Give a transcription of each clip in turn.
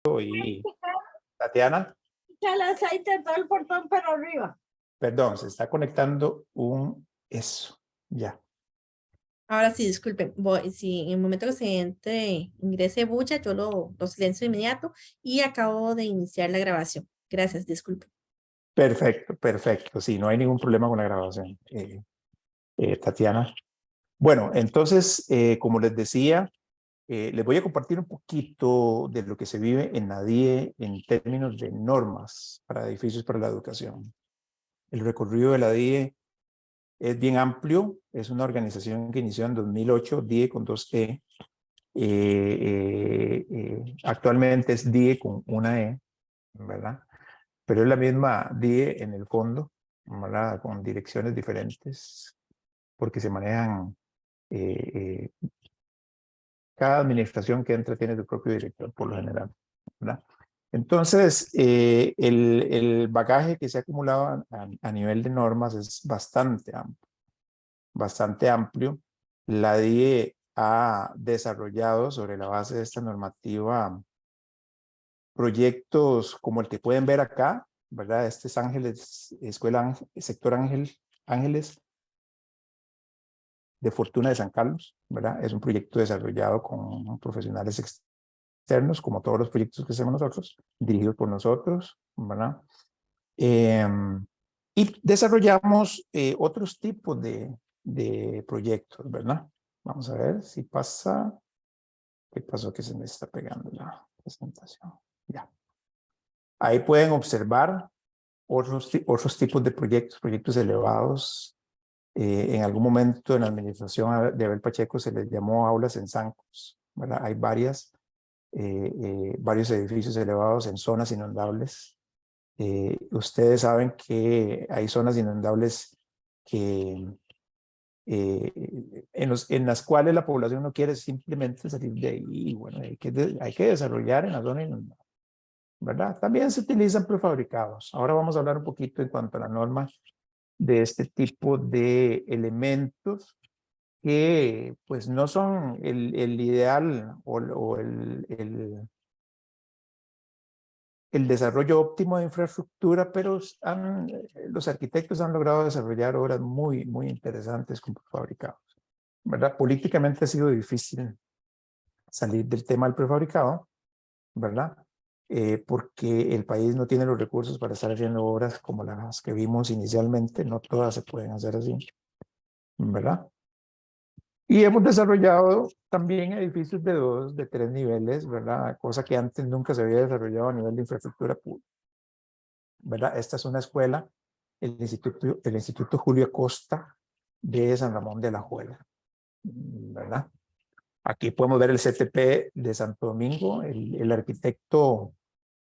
Y Tatiana, Echa el aceite todo el portón para arriba. perdón, se está conectando eso, ya. Ahora sí, disculpen. Si en el momento que se ingrese bulla, yo lo silencio de inmediato y acabo de iniciar la grabación. Gracias, disculpen. Perfecto, perfecto. Sí, no hay ningún problema con la grabación, Tatiana. Bueno, entonces, como les decía, les voy a compartir un poquito de lo que se vive en la DIE en términos de normas para edificios para la educación. El recorrido de la DIE es bien amplio, es una organización que inició en 2008, DIE con 2E. Actualmente es DIE con una E, ¿verdad? Pero es la misma DIE en el fondo, ¿verdad? Con direcciones diferentes, porque se manejan, cada administración que entra tiene su propio director, por lo general, ¿verdad? Entonces, el bagaje que se ha acumulado a nivel de normas es bastante amplio. Bastante amplio. La DIE ha desarrollado sobre la base de esta normativa proyectos como el que pueden ver acá, ¿verdad? Este es Ángeles, Sector Ángeles de Fortuna de San Carlos, ¿verdad? Es un proyecto desarrollado con profesionales externos, como todos los proyectos que hacemos nosotros, dirigidos por nosotros, ¿verdad? Y desarrollamos otros tipos de proyectos, ¿verdad? Vamos a ver si pasa. ¿Qué pasó que se me está pegando la presentación? Ya. Ahí pueden observar otros tipos de proyectos elevados. En algún momento en la administración de Abel Pacheco se les llamó aulas en zancos, ¿verdad? Hay varios edificios elevados en zonas inundables. Ustedes saben que hay zonas inundables que, en las cuales la población no quiere simplemente salir de ahí. Y bueno, hay que desarrollar en la zona inundable, ¿verdad? También se utilizan prefabricados. Ahora vamos a hablar un poquito en cuanto a la norma de este tipo de elementos que pues no son el ideal o el desarrollo óptimo de infraestructura, pero los arquitectos han logrado desarrollar obras muy, muy interesantes con prefabricados, ¿verdad? Políticamente ha sido difícil salir del tema del prefabricado, ¿verdad? Porque el país no tiene los recursos para estar haciendo obras como las que vimos inicialmente, no todas se pueden hacer así, ¿verdad? Y hemos desarrollado también edificios de 2, de 3 niveles, ¿verdad? Cosa que antes nunca se había desarrollado a nivel de infraestructura pública, ¿verdad? Esta es una escuela, el Instituto Julio Acosta de San Ramón de Alajuela, ¿verdad? Aquí podemos ver el CTP de Santo Domingo. El arquitecto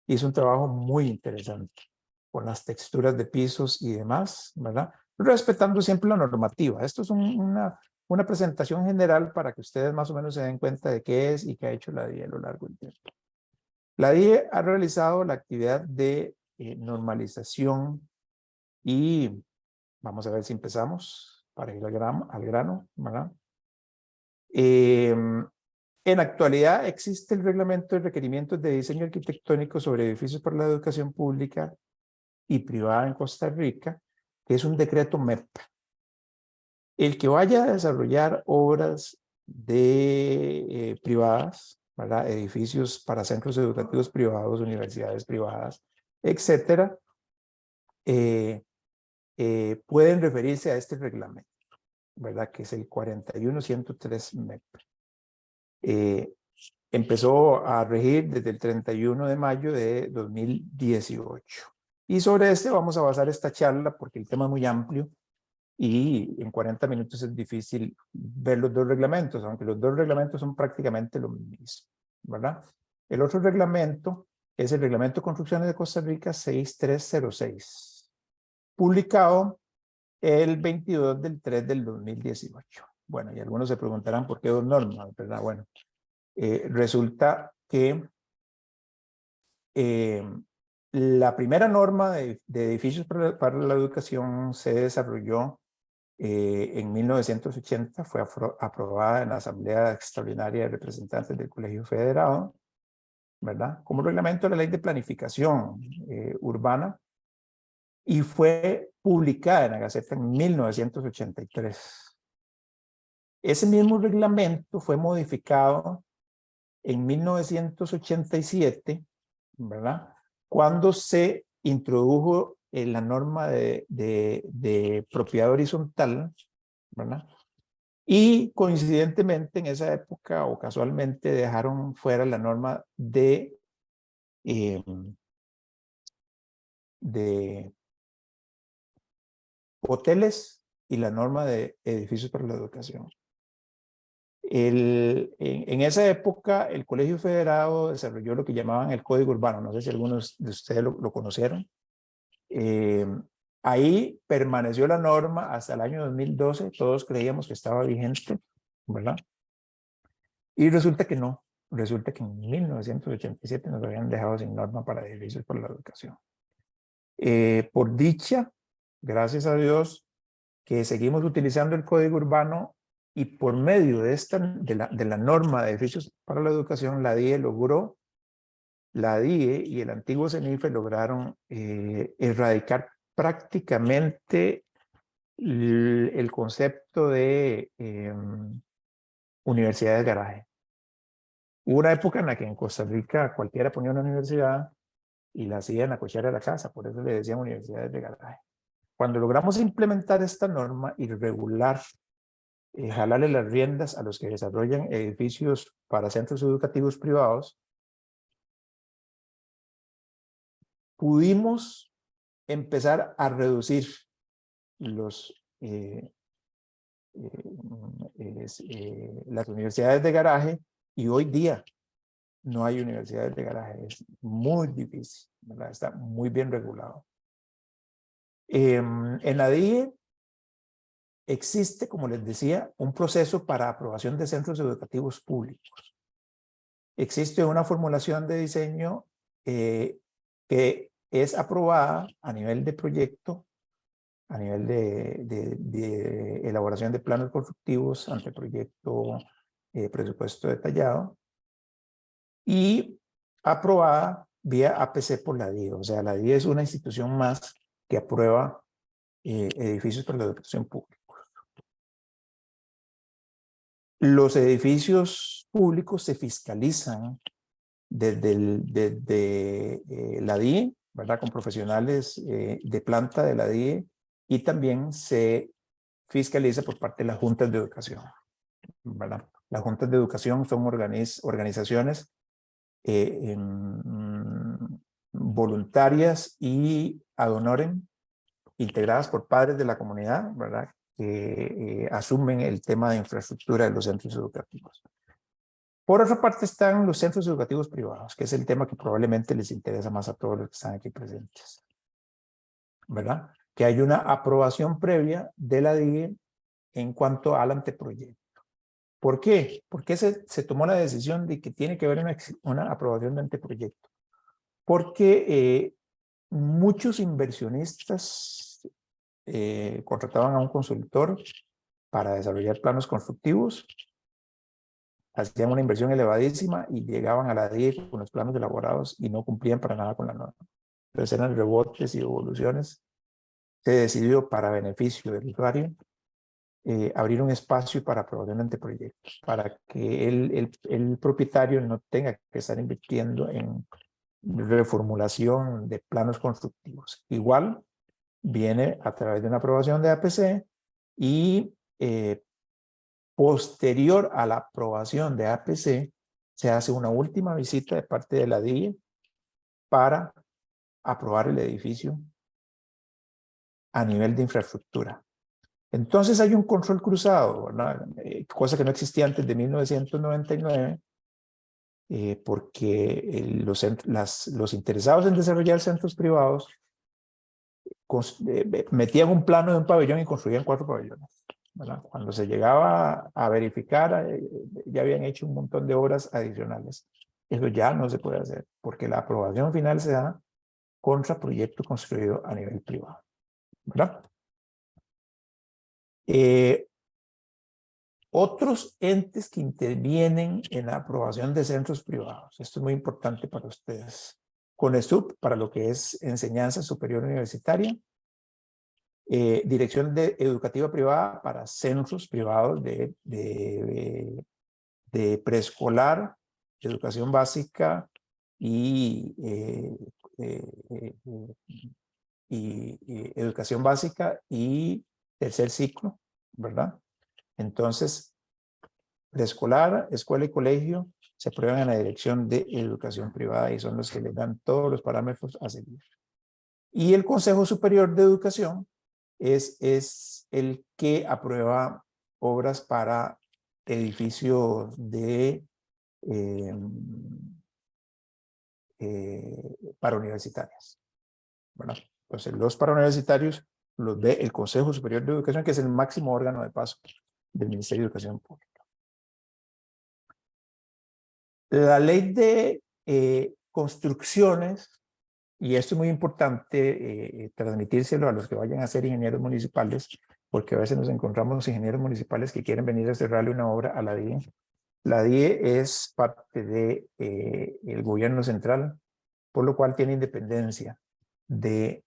hizo un trabajo muy interesante con las texturas de pisos y demás, ¿verdad? Respetando siempre la normativa. Esto es una presentación general para que ustedes más o menos se den cuenta de qué es y qué ha hecho la DIE a lo largo del tiempo. La DIE ha realizado la actividad de normalización y vamos a ver si empezamos para ir al grano, ¿verdad? En la actualidad existe el Reglamento de Requerimientos de Diseño Arquitectónico sobre Edificios para la Educación Pública y Privada en Costa Rica, que es un decreto MEP. El que vaya a desarrollar obras privadas, ¿verdad? Edificios para centros educativos privados, universidades privadas, etcétera, pueden referirse a este reglamento, ¿verdad? Que es el 41103 MEP. Empezó a regir desde el 31 de mayo de 2018. Y sobre este vamos a basar esta charla porque el tema es muy amplio y en 40 minutos es difícil ver los dos reglamentos, aunque los dos reglamentos son prácticamente lo mismo, ¿verdad? El otro reglamento es el Reglamento de Construcciones de Costa Rica 6306, publicado el 22 del 3 del 2018. Bueno, y algunos se preguntarán por qué dos normas, ¿verdad? Bueno, resulta que la primera norma de edificios para la educación se desarrolló en 1980, fue aprobada en la Asamblea Extraordinaria de Representantes del Colegio Federado ¿verdad? Como reglamento de la Ley de Planificación Urbana, y fue publicada en la Gaceta en 1983. Ese mismo reglamento fue modificado en 1987, ¿verdad? Cuando se introdujo la norma de propiedad horizontal, ¿verdad? Y coincidentemente en esa época o casualmente dejaron fuera la norma de hoteles y la norma de edificios para la educación. En esa época, el Colegio Federado desarrolló lo que llamaban el Código Urbano. No sé si algunos de ustedes lo conocieron. Ahí permaneció la norma hasta el año 2012. Todos creíamos que estaba vigente, ¿verdad? Y resulta que no. Resulta que en 1987 nos habían dejado sin norma para edificios para la educación. Por dicha, gracias a Dios, que seguimos utilizando el Código Urbano y por medio de la norma de edificios para la educación, la DIE y el antiguo CENIFE lograron erradicar prácticamente el concepto de universidades de garaje. Hubo una época en la que en Costa Rica cualquiera ponía una universidad y la hacía en la cochera de la casa, por eso le decían universidades de garaje. Cuando logramos implementar esta norma y regular, jalarle las riendas a los que desarrollan edificios para centros educativos privados, pudimos empezar a reducir las universidades de garaje, y hoy día no hay universidades de garaje. Es muy difícil, ¿verdad? Está muy bien regulado. En la DIE existe, como les decía, un proceso para aprobación de centros educativos públicos. Existe una formulación de diseño que es aprobada a nivel de proyecto, a nivel de elaboración de planos constructivos, anteproyecto, presupuesto detallado, y aprobada vía APC por la DIE. O sea, la DIE es una institución más que aprueba edificios para la educación pública. Los edificios públicos se fiscalizan desde la DIE, ¿verdad? Con profesionales de planta de la DIE, y también se fiscaliza por parte de las juntas de educación, ¿verdad? Las juntas de educación son organizaciones voluntarias y ad honorem, integradas por padres de la comunidad, ¿verdad? Que asumen el tema de infraestructura de los centros educativos. Por otra parte están los centros educativos privados, que es el tema que probablemente les interesa más a todos los que están aquí presentes, ¿verdad? Que hay una aprobación previa de la DIE en cuanto al anteproyecto. ¿Por qué? ¿Por qué se tomó la decisión de que tiene que haber una aprobación de anteproyecto? Porque muchos inversionistas contrataban a un consultor para desarrollar planos constructivos, hacían una inversión elevadísima y llegaban a la DIE con los planos elaborados y no cumplían para nada con la norma. Entonces eran rebotes y devoluciones. Se decidió, para beneficio del usuario, abrir un espacio para aprobación de anteproyectos, para que el propietario no tenga que estar invirtiendo en reformulación de planos constructivos. Igual viene a través de una aprobación de APC y posterior a la aprobación de APC se hace una última visita de parte de la DIE para aprobar el edificio a nivel de infraestructura. Entonces hay un control cruzado, ¿verdad? Cosa que no existía antes de 1999, porque los interesados en desarrollar centros privados metían un plano de un pabellón y construían 4 pabellones, ¿verdad? Cuando se llegaba a verificar, ya habían hecho un montón de obras adicionales. Eso ya no se puede hacer, porque la aprobación final se da contra proyecto construido a nivel privado, ¿verdad? Otros entes que intervienen en la aprobación de centros privados. Esto es muy importante para ustedes. CONESUB, para lo que es enseñanza superior universitaria. Dirección Educativa Privada para centros privados de preescolar, educación básica y educación básica y tercer ciclo, ¿verdad? Entonces, preescolar, escuela y colegio se aprueban en la dirección de educación privada y son los que le dan todos los parámetros a seguir. Y el Consejo Superior de Educación es el que aprueba obras para edificios para universitarias, ¿verdad? Entonces, los parauniversitarios los ve el Consejo Superior de Educación, que es el máximo órgano de paso del Ministerio de Educación Pública. La ley de construcciones, y esto es muy importante transmitírselo a los que vayan a ser ingenieros municipales, porque a veces nos encontramos ingenieros municipales que quieren venir a cerrarle una obra a la DIE. La DIE es parte del gobierno central, por lo cual tiene independencia de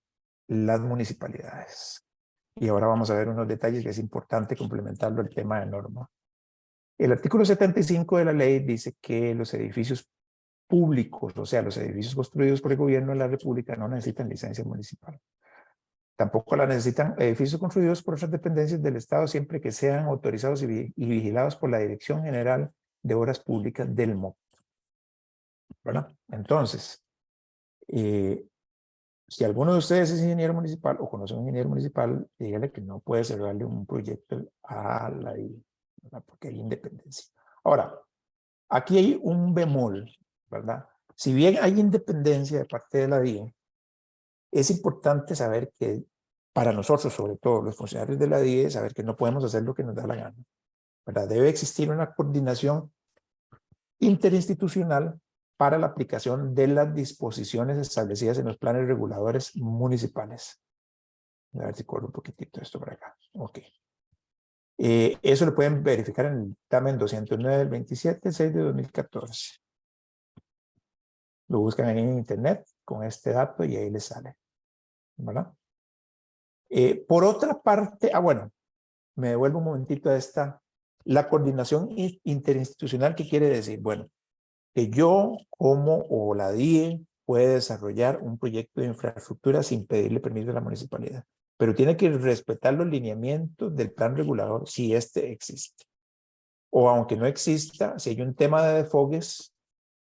las municipalidades. Y ahora vamos a ver unos detalles que es importante complementarlo al tema de norma. El artículo 75 de la ley dice que los edificios públicos, o sea, los edificios construidos por el gobierno de la República, no necesitan licencia municipal. Tampoco la necesitan edificios construidos por otras dependencias del Estado, siempre que sean autorizados y vigilados por la Dirección General de Obras Públicas del MOP. ¿Verdad? Entonces, si alguno de ustedes es ingeniero municipal o conoce a un ingeniero municipal, dígale que no puede cerrarle un proyecto a la DIE, ¿verdad? Porque hay independencia. Ahora, aquí hay un bemol, ¿verdad? Si bien hay independencia de parte de la DIE, es importante saber que para nosotros, sobre todo los funcionarios de la DIE, saber que no podemos hacer lo que nos da la gana, ¿verdad? Debe existir una coordinación interinstitucional para la aplicación de las disposiciones establecidas en los planes reguladores municipales. A ver si corro un poquitito esto por acá. Ok. Eso lo pueden verificar en el dictamen 209 del 27/6 de 2014. Lo buscan ahí en internet con este dato y ahí les sale, ¿verdad? Por otra parte, bueno, me devuelvo un momentito a esta, la coordinación interinstitucional, ¿qué quiere decir? Bueno, que yo o la DIE puede desarrollar un proyecto de infraestructura sin pedirle permiso a la municipalidad, pero tiene que respetar los lineamientos del plan regulador si este existe. O aunque no exista, si hay un tema de desfogues,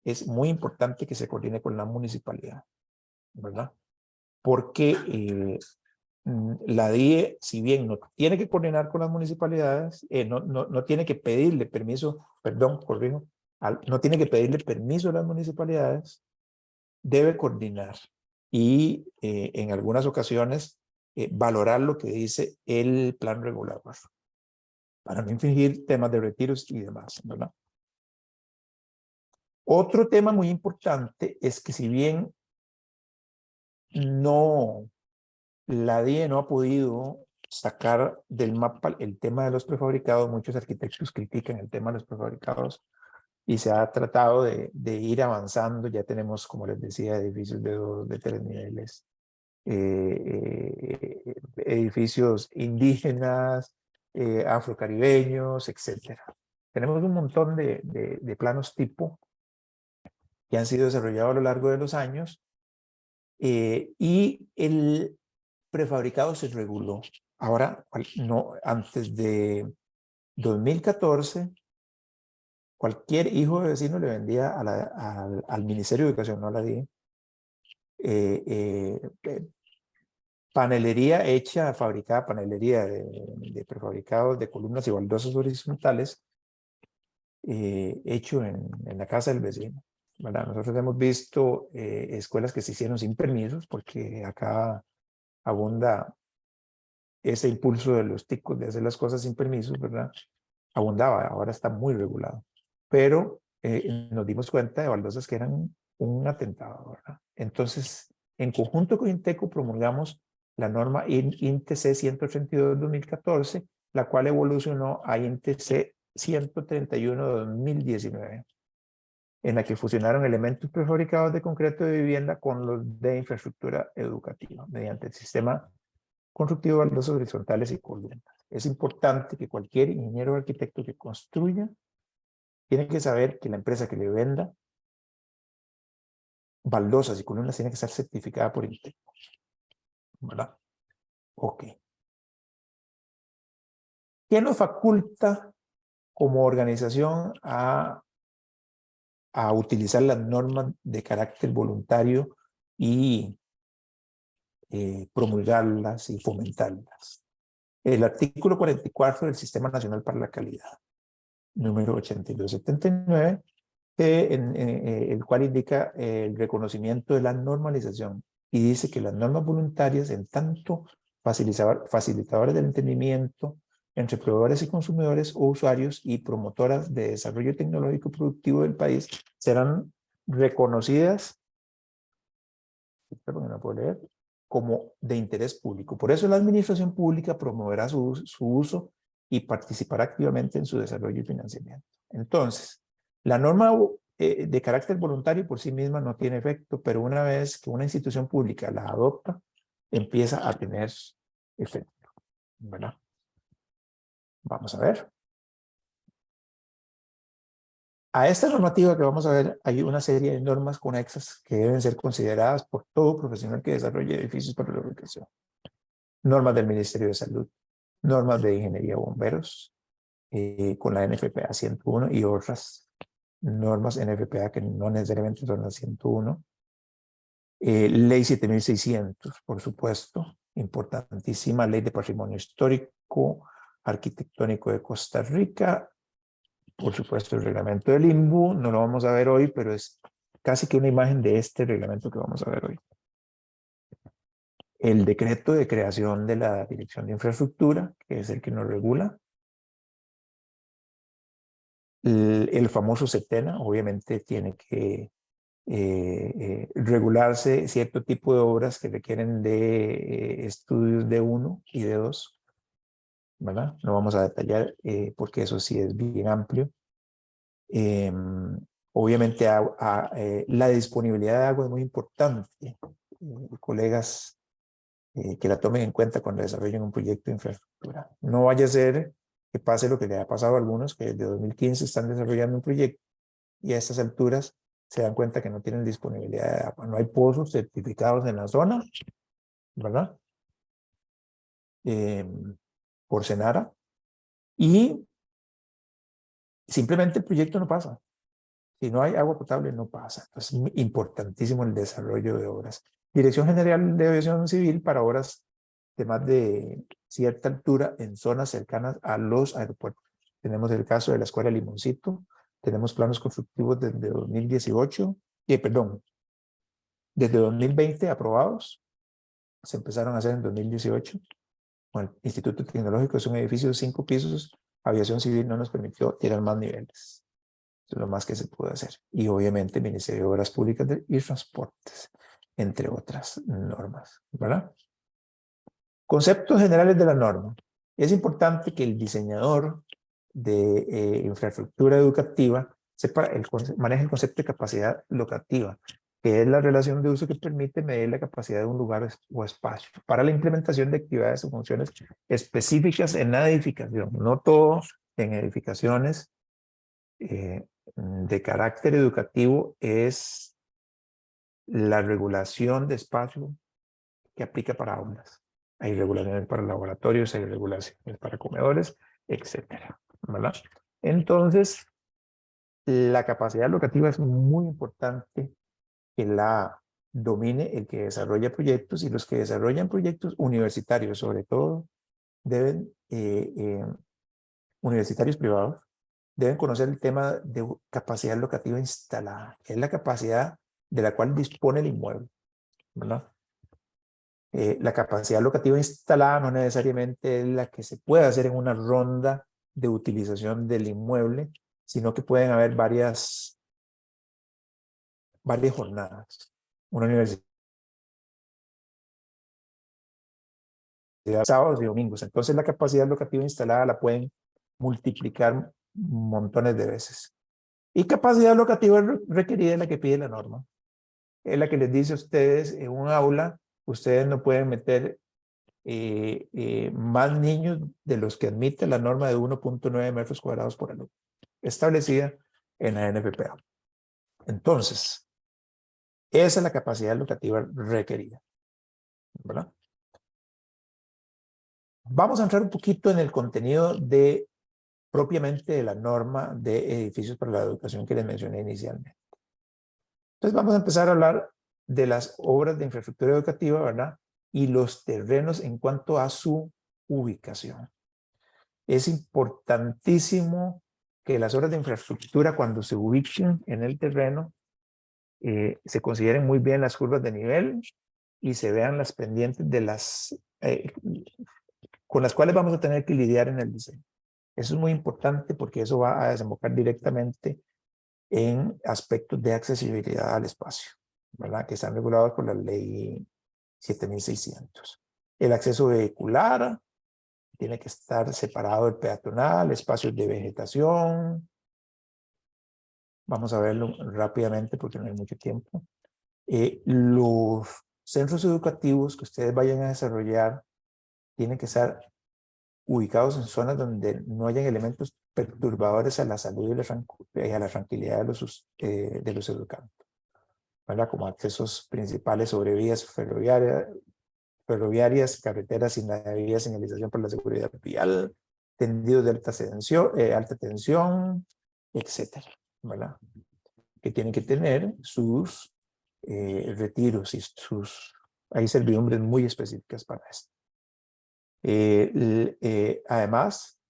es muy importante que se coordine con la municipalidad, ¿verdad? Porque la DIE, si bien no tiene que coordinar con las municipalidades, no tiene que pedirle permiso, perdón, corrijo, no tiene que pedirle permiso a las municipalidades, debe coordinar y en algunas ocasiones valorar lo que dice el plan regulador para no infringir temas de retiros y demás, ¿verdad? Otro tema muy importante es que si bien la DIE no ha podido sacar del mapa el tema de los prefabricados, muchos arquitectos critican el tema de los prefabricados y se ha tratado de ir avanzando. Ya tenemos, como les decía, edificios de 3 niveles, edificios indígenas, afrocaribeños, etc. Tenemos un montón de planos tipo que han sido desarrollados a lo largo de los años y el prefabricado se reguló. Ahora, no, antes de 2014, cualquier hijo de vecino le vendía al Ministerio de Educación, no a la DIE, panelería hecha, fabricada, panelería de prefabricados de columnas y baldosas horizontales, hecho en la casa del vecino, ¿verdad? Nosotros hemos visto escuelas que se hicieron sin permisos, porque acá abunda ese impulso de los ticos de hacer las cosas sin permisos, ¿verdad? Abundaba, ahora está muy regulado. Pero nos dimos cuenta de baldosas que eran un atentado, ¿verdad? Entonces, en conjunto con INTECO promulgamos la norma INTC 132-2014, la cual evolucionó a INTC 131/2019, en la que fusionaron elementos prefabricados de concreto de vivienda con los de infraestructura educativa mediante el sistema constructivo baldosos horizontales y columnas. Es importante que cualquier ingeniero o arquitecto que construya tiene que saber que la empresa que le venda baldosas y columnas tiene que estar certificada por Inteco, ¿verdad? Ok. ¿Qué nos faculta como organización a utilizar las normas de carácter voluntario y promulgarlas y fomentarlas? El artículo 44 del Sistema Nacional para la Calidad, número 8279, el cual indica el reconocimiento de la normalización y dice que las normas voluntarias, en tanto facilitadoras del entendimiento entre proveedores y consumidores o usuarios y promotoras de desarrollo tecnológico productivo del país, serán reconocidas, no puedo leer, como de interés público. Por eso la administración pública promoverá su uso y participará activamente en su desarrollo y financiamiento. Entonces, la norma de carácter voluntario por sí misma no tiene efecto, pero una vez que una institución pública la adopta, empieza a tener efecto, ¿verdad? Vamos a ver. A esta normativa que vamos a ver, hay una serie de normas conexas que deben ser consideradas por todo profesional que desarrolle edificios para la ubicación. Normas del Ministerio de Salud, normas de Ingeniería Bomberos, con la NFPA 101 y otras normas NFPA que no necesariamente son las 101. Ley 7600, por supuesto, importantísima, Ley de Patrimonio Histórico, Arquitectónico de Costa Rica, por supuesto el reglamento del INVU, no lo vamos a ver hoy, pero es casi que una imagen de este reglamento que vamos a ver hoy. El decreto de creación de la Dirección de Infraestructura, que es el que nos regula. El famoso CETENA, obviamente tiene que regularse cierto tipo de obras que requieren de estudios de 1 y de 2, ¿verdad? No vamos a detallar porque eso sí es bien amplio. Obviamente la disponibilidad de agua es muy importante. Colegas, que la tomen en cuenta cuando desarrollen un proyecto de infraestructura. No vaya a ser que pase lo que le ha pasado a algunos que desde 2015 están desarrollando un proyecto y a estas alturas se dan cuenta que no tienen disponibilidad de agua. No hay pozos certificados en la zona, ¿verdad? Por Senara. Y simplemente el proyecto no pasa. Si no hay agua potable, no pasa. Entonces, es importantísimo el desarrollo de obras. Dirección General de Aviación Civil para obras de más de cierta altura en zonas cercanas a los aeropuertos. Tenemos el caso de la Escuela Limoncito. Tenemos planos constructivos desde 2018, desde 2020 aprobados. Se empezaron a hacer en 2018. Con el Instituto Tecnológico es un edificio de 5 pisos. Aviación Civil no nos permitió tirar más niveles. Eso es lo más que se puede hacer. Y obviamente el Ministerio de Obras Públicas y Transportes, entre otras normas, ¿verdad? Conceptos generales de la norma. Es importante que el diseñador de infraestructura educativa maneje el concepto de capacidad locativa, que es la relación de uso que permite medir la capacidad de un lugar o espacio para la implementación de actividades o funciones específicas en la edificación. No todo en edificaciones de carácter educativo es la regulación de espacio que aplica para aulas. Hay regulaciones para laboratorios, hay regulaciones para comedores, etcétera, ¿verdad? Entonces, la capacidad locativa es muy importante que la domine el que desarrolla proyectos, y los que desarrollan proyectos universitarios, sobre todo, universitarios privados, deben conocer el tema de capacidad locativa instalada, que es la capacidad de la cual dispone el inmueble, ¿verdad? La capacidad locativa instalada no necesariamente es la que se puede hacer en una ronda de utilización del inmueble, sino que pueden haber varias jornadas. Una universidad, sábados y domingos. Entonces la capacidad locativa instalada la pueden multiplicar montones de veces. Y capacidad locativa requerida es la que pide la norma. Es la que les dice a ustedes en un aula, ustedes no pueden meter más niños de los que admite la norma de 1.9 metros cuadrados por alumno, establecida en la NFPA. Entonces, esa es la capacidad locativa requerida, ¿verdad? Vamos a entrar un poquito en el contenido propiamente de la norma de edificios para la educación que les mencioné inicialmente. Entonces vamos a empezar a hablar de las obras de infraestructura educativa, ¿verdad? Y los terrenos en cuanto a su ubicación. Es importantísimo que las obras de infraestructura, cuando se ubiquen en el terreno, se consideren muy bien las curvas de nivel y se vean las pendientes de con las cuales vamos a tener que lidiar en el diseño. Eso es muy importante porque eso va a desembocar directamente en aspectos de accesibilidad al espacio, ¿verdad? Que están regulados por la ley 7600. El acceso vehicular tiene que estar separado del peatonal, espacios de vegetación. Vamos a verlo rápidamente porque no hay mucho tiempo. Los centros educativos que ustedes vayan a desarrollar tienen que estar ubicados en zonas donde no hayan elementos perturbadores a la salud y a la tranquilidad de los educantes, ¿verdad? Como accesos principales sobre vías ferroviarias, carreteras sin la debida señalización por la seguridad vial, tendidos de alta tensión, etcétera, ¿verdad? Que tienen que tener sus retiros y hay servidumbres muy específicas para esto. Además,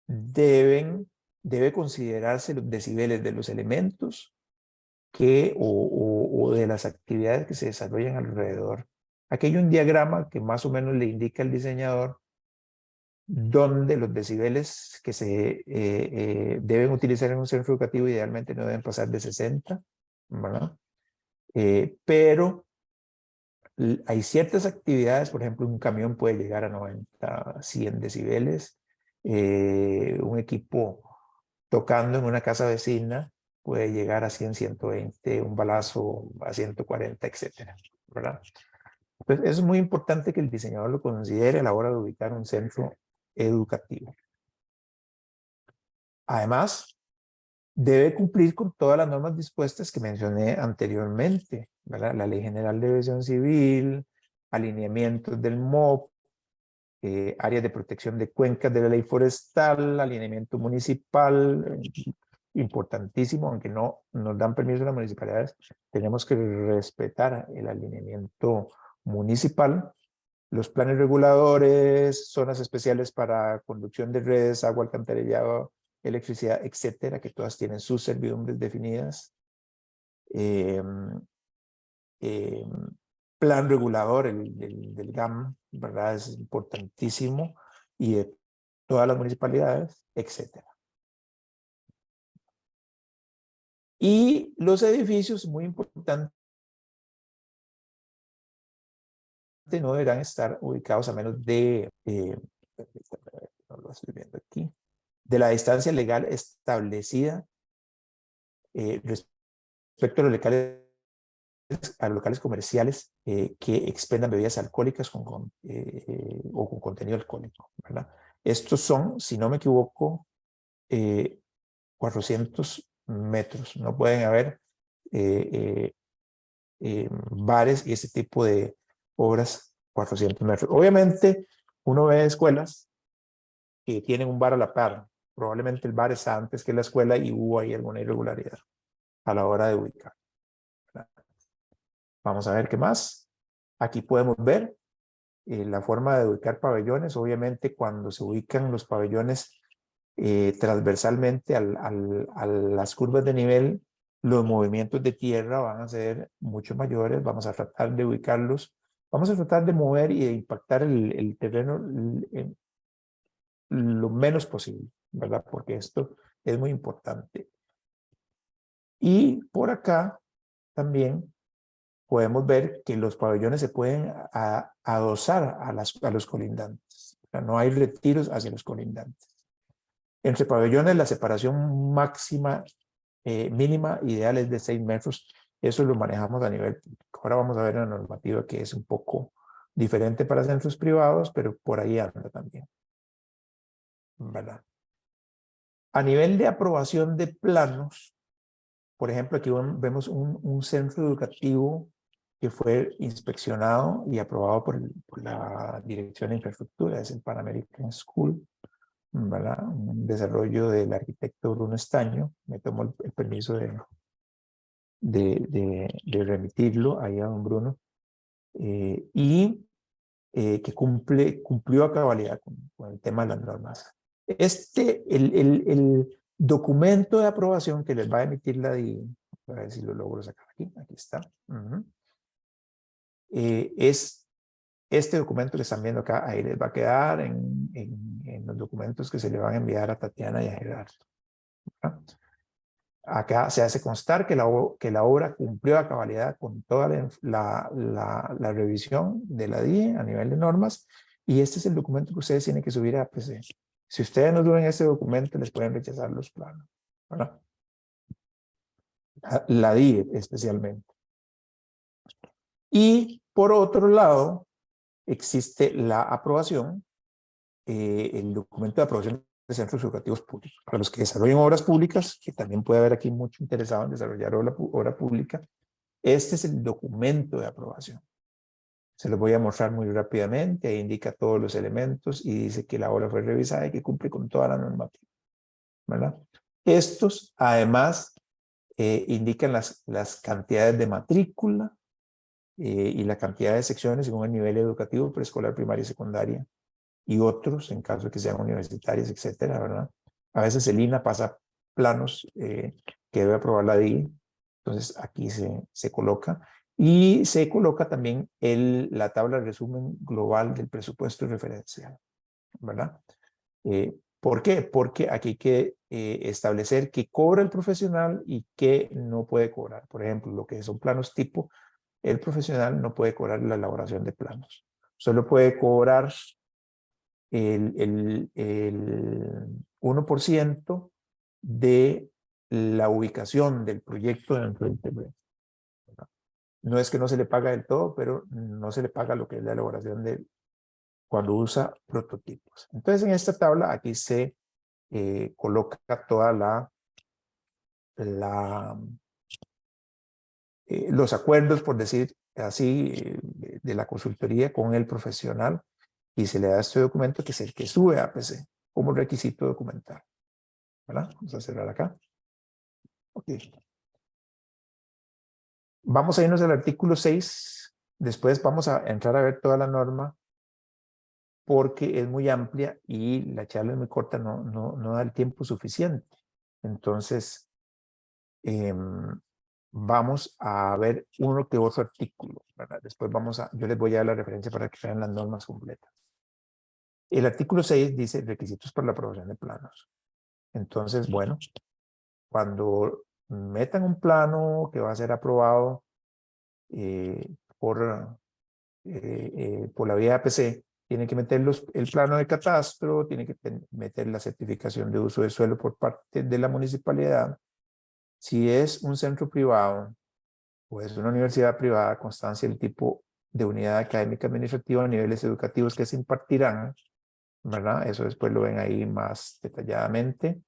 debe considerarse los decibeles de los elementos o de las actividades que se desarrollan alrededor. Aquí hay un diagrama que más o menos le indica al diseñador donde los decibeles que se deben utilizar en un centro educativo idealmente no deben pasar de 60, ¿verdad? Pero hay ciertas actividades, por ejemplo, un camión puede llegar a 90, 100 decibeles, un equipo tocando en una casa vecina puede llegar a 100, 120, un balazo a 140, etcétera, ¿verdad? Entonces, es muy importante que el diseñador lo considere a la hora de ubicar un centro educativo. Además, debe cumplir con todas las normas dispuestas que mencioné anteriormente, ¿verdad? La Ley General de Aviación Civil, alineamientos del MOP, áreas de protección de cuencas de la ley forestal, alineamiento municipal, importantísimo, aunque no nos dan permiso las municipalidades, tenemos que respetar el alineamiento municipal, los planes reguladores, zonas especiales para conducción de redes, agua, alcantarillado, electricidad, etcétera, que todas tienen sus servidumbres definidas. Plan regulador, del GAM, ¿verdad? Es importantísimo, y de todas las municipalidades, etcétera. Y los edificios, muy importante, no deberán estar ubicados a menos de, no lo estoy viendo aquí, de la distancia legal establecida respecto a los locales comerciales que expendan bebidas alcohólicas o con contenido alcohólico, ¿verdad? Estos son, si no me equivoco, 400 metros. No pueden haber bares y ese tipo de obras 400 metros. Obviamente, uno ve escuelas que tienen un bar a la par. Probablemente el bar está antes que la escuela y hubo ahí alguna irregularidad a la hora de ubicar. Vamos a ver qué más. Aquí podemos ver la forma de ubicar pabellones. Obviamente, cuando se ubican los pabellones transversalmente a las curvas de nivel, los movimientos de tierra van a ser mucho mayores. Vamos a tratar de ubicarlos. Vamos a tratar de mover y de impactar el terreno lo menos posible, ¿verdad? Porque esto es muy importante. Y por acá también podemos ver que los pabellones se pueden adosar a los colindantes. O sea, no hay retiros hacia los colindantes. Entre pabellones, la separación máxima, mínima, ideal es de 6 metros. Eso lo manejamos a nivel público. Ahora vamos a ver la normativa que es un poco diferente para centros privados, pero por ahí anda también, ¿verdad? A nivel de aprobación de planos, por ejemplo, aquí vemos un centro educativo que fue inspeccionado y aprobado por la Dirección de Infraestructura, es el Pan American School, ¿verdad? Un desarrollo del arquitecto Bruno Estaño. Me tomó el permiso de remitirlo ahí a don Bruno, que cumplió a cabalidad con el tema de las normas. El documento de aprobación que les va a emitir la DIE, a ver si lo logro sacar aquí está. Es este documento que están viendo acá, ahí les va a quedar en los documentos que se le van a enviar a Tatiana y a Gerardo, ¿verdad? Acá se hace constar que la obra cumplió a cabalidad con toda la revisión de la DIE a nivel de normas, y este es el documento que ustedes tienen que subir a APC. Si ustedes no suben este documento, les pueden rechazar los planos, ¿verdad? La DIE especialmente. Y por otro lado, existe la aprobación, el documento de aprobación de centros educativos públicos. Para los que desarrollen obras públicas, que también puede haber aquí mucho interesado en desarrollar obra pública, este es el documento de aprobación. Se los voy a mostrar muy rápidamente. Ahí indica todos los elementos y dice que la obra fue revisada y que cumple con toda la normativa, ¿verdad? Estos, además, indican las cantidades de matrícula y la cantidad de secciones según el nivel educativo preescolar, primaria y secundaria, y otros en caso de que sean universitarios, etcétera, ¿verdad? A veces el INA pasa planos que debe aprobar la DIE, entonces aquí se coloca, y se coloca también la tabla de resumen global del presupuesto referencial, ¿verdad? ¿Por qué? Porque aquí hay que establecer qué cobra el profesional y qué no puede cobrar. Por ejemplo, lo que son planos tipo, el profesional no puede cobrar la elaboración de planos. Solo puede cobrar el 1% de la ubicación del proyecto dentro del terreno. No es que no se le paga del todo, pero no se le paga lo que es la elaboración de cuando usa prototipos. Entonces en esta tabla aquí se coloca toda los acuerdos, por decir así, de la consultoría con el profesional, y se le da este documento que es el que sube a APC como requisito documental, ¿verdad? Vamos a cerrar acá. Ok. Vamos a irnos al artículo 6. Después vamos a entrar a ver toda la norma porque es muy amplia y la charla es muy corta, no da el tiempo suficiente. Entonces, vamos a ver uno que otro artículo, ¿verdad? Después yo les voy a dar la referencia para que vean las normas completas. El artículo 6 dice requisitos para la aprobación de planos. Entonces, bueno, cuando metan un plano que va a ser aprobado por la vía APC, tienen que meter el plano de catastro, tienen que meter la certificación de uso de suelo por parte de la municipalidad. Si es un centro privado o es una universidad privada, constancia del tipo de unidad académica administrativa, niveles educativos que se impartirán, ¿verdad? Eso después lo ven ahí más detalladamente.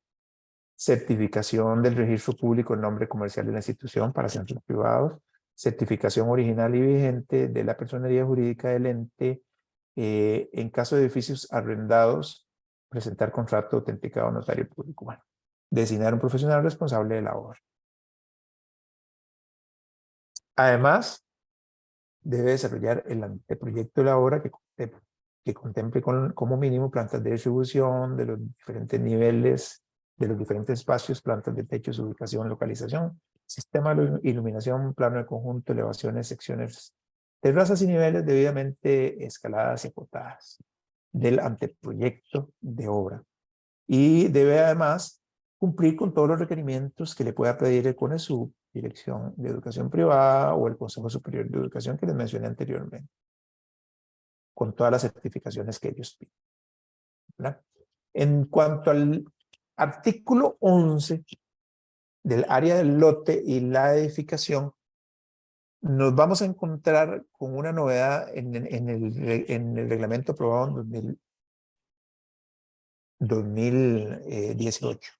Certificación del registro público en nombre comercial de la institución para centros privados, certificación original y vigente de la personería jurídica del ente, en caso de edificios arrendados, presentar contrato autenticado notario público. Bueno, designar un profesional responsable de la obra. Además, debe desarrollar el anteproyecto de la obra que contemple como mínimo plantas de distribución de los diferentes niveles, de los diferentes espacios, plantas de techos, ubicación, localización, sistema de iluminación, plano de conjunto, elevaciones, secciones, terrazas y niveles debidamente escaladas y acotadas del anteproyecto de obra. Y debe además cumplir con todos los requerimientos que le pueda pedir el CONESUB, Dirección de Educación Privada, o el Consejo Superior de Educación que les mencioné anteriormente, con todas las certificaciones que ellos piden, ¿verdad? En cuanto artículo 11 del área del lote y la edificación, nos vamos a encontrar con una novedad en el reglamento aprobado en 2018.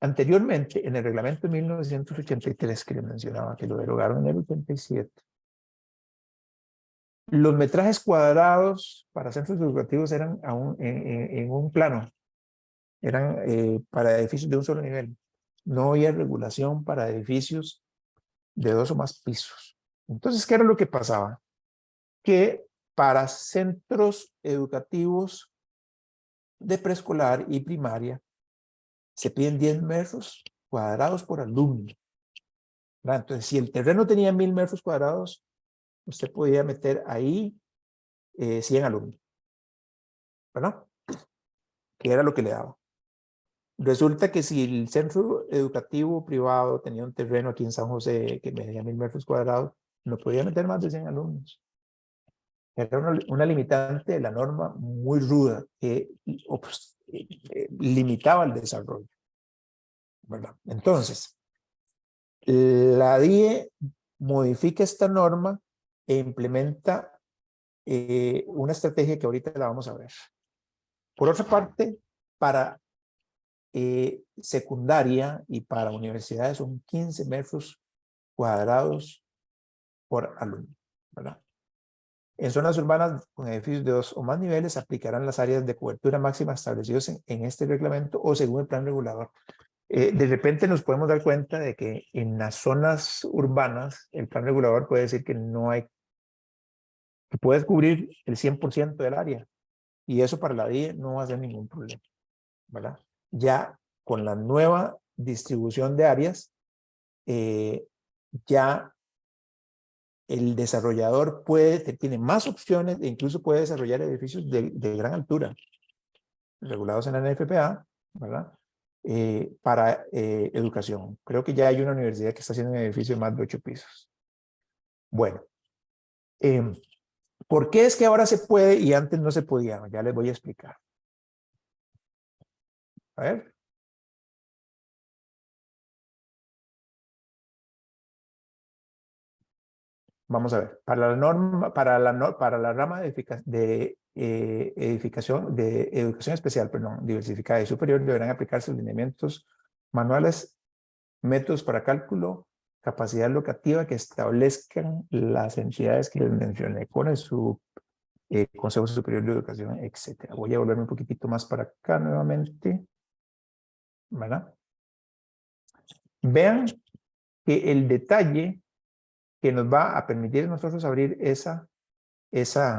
Anteriormente, en el reglamento de 1983, que le mencionaba, que lo derogaron en el 87, los metrajes cuadrados para centros educativos eran en un plano, eran para edificios de un solo nivel. No había regulación para edificios de 2 o más pisos. Entonces, ¿qué era lo que pasaba? Que para centros educativos de preescolar y primaria se piden 10 metros cuadrados por alumno, ¿verdad? Entonces, si el terreno tenía 1000 metros cuadrados, usted podía meter ahí 100 alumnos, ¿verdad? Que era lo que le daba. Resulta que si el centro educativo privado tenía un terreno aquí en San José que medía 1000 metros cuadrados, no podía meter más de 100 alumnos. Era una limitante de la norma muy ruda que limitaba el desarrollo, ¿verdad? Entonces, la DIE modifica esta norma e implementa una estrategia que ahorita la vamos a ver. Por otra parte, para secundaria y para universidades son 15 metros cuadrados por alumno, ¿verdad? En zonas urbanas con edificios de 2 o más niveles aplicarán las áreas de cobertura máxima establecidos en este reglamento o según el plan regulador. De repente nos podemos dar cuenta de que en las zonas urbanas el plan regulador puede decir que no hay, que puedes cubrir el 100% del área y eso para la DIE no va a ser ningún problema, ¿verdad? Ya con la nueva distribución de áreas, ya el desarrollador tiene más opciones e incluso puede desarrollar edificios de gran altura, regulados en la NFPA, ¿verdad? Para educación. Creo que ya hay una universidad que está haciendo un edificio de más de 8 pisos. Bueno, ¿por qué es que ahora se puede y antes no se podía? Ya les voy a explicar. A ver. Vamos a ver, para la norma, para la rama de educación especial, perdón, diversificada y superior, deberán aplicarse los lineamientos manuales, métodos para cálculo, capacidad locativa que establezcan las entidades que les mencioné con su Consejo Superior de Educación, etcétera. Voy a volverme un poquitito más para acá nuevamente, ¿verdad? Vean que el detalle que nos va a permitir a nosotros abrir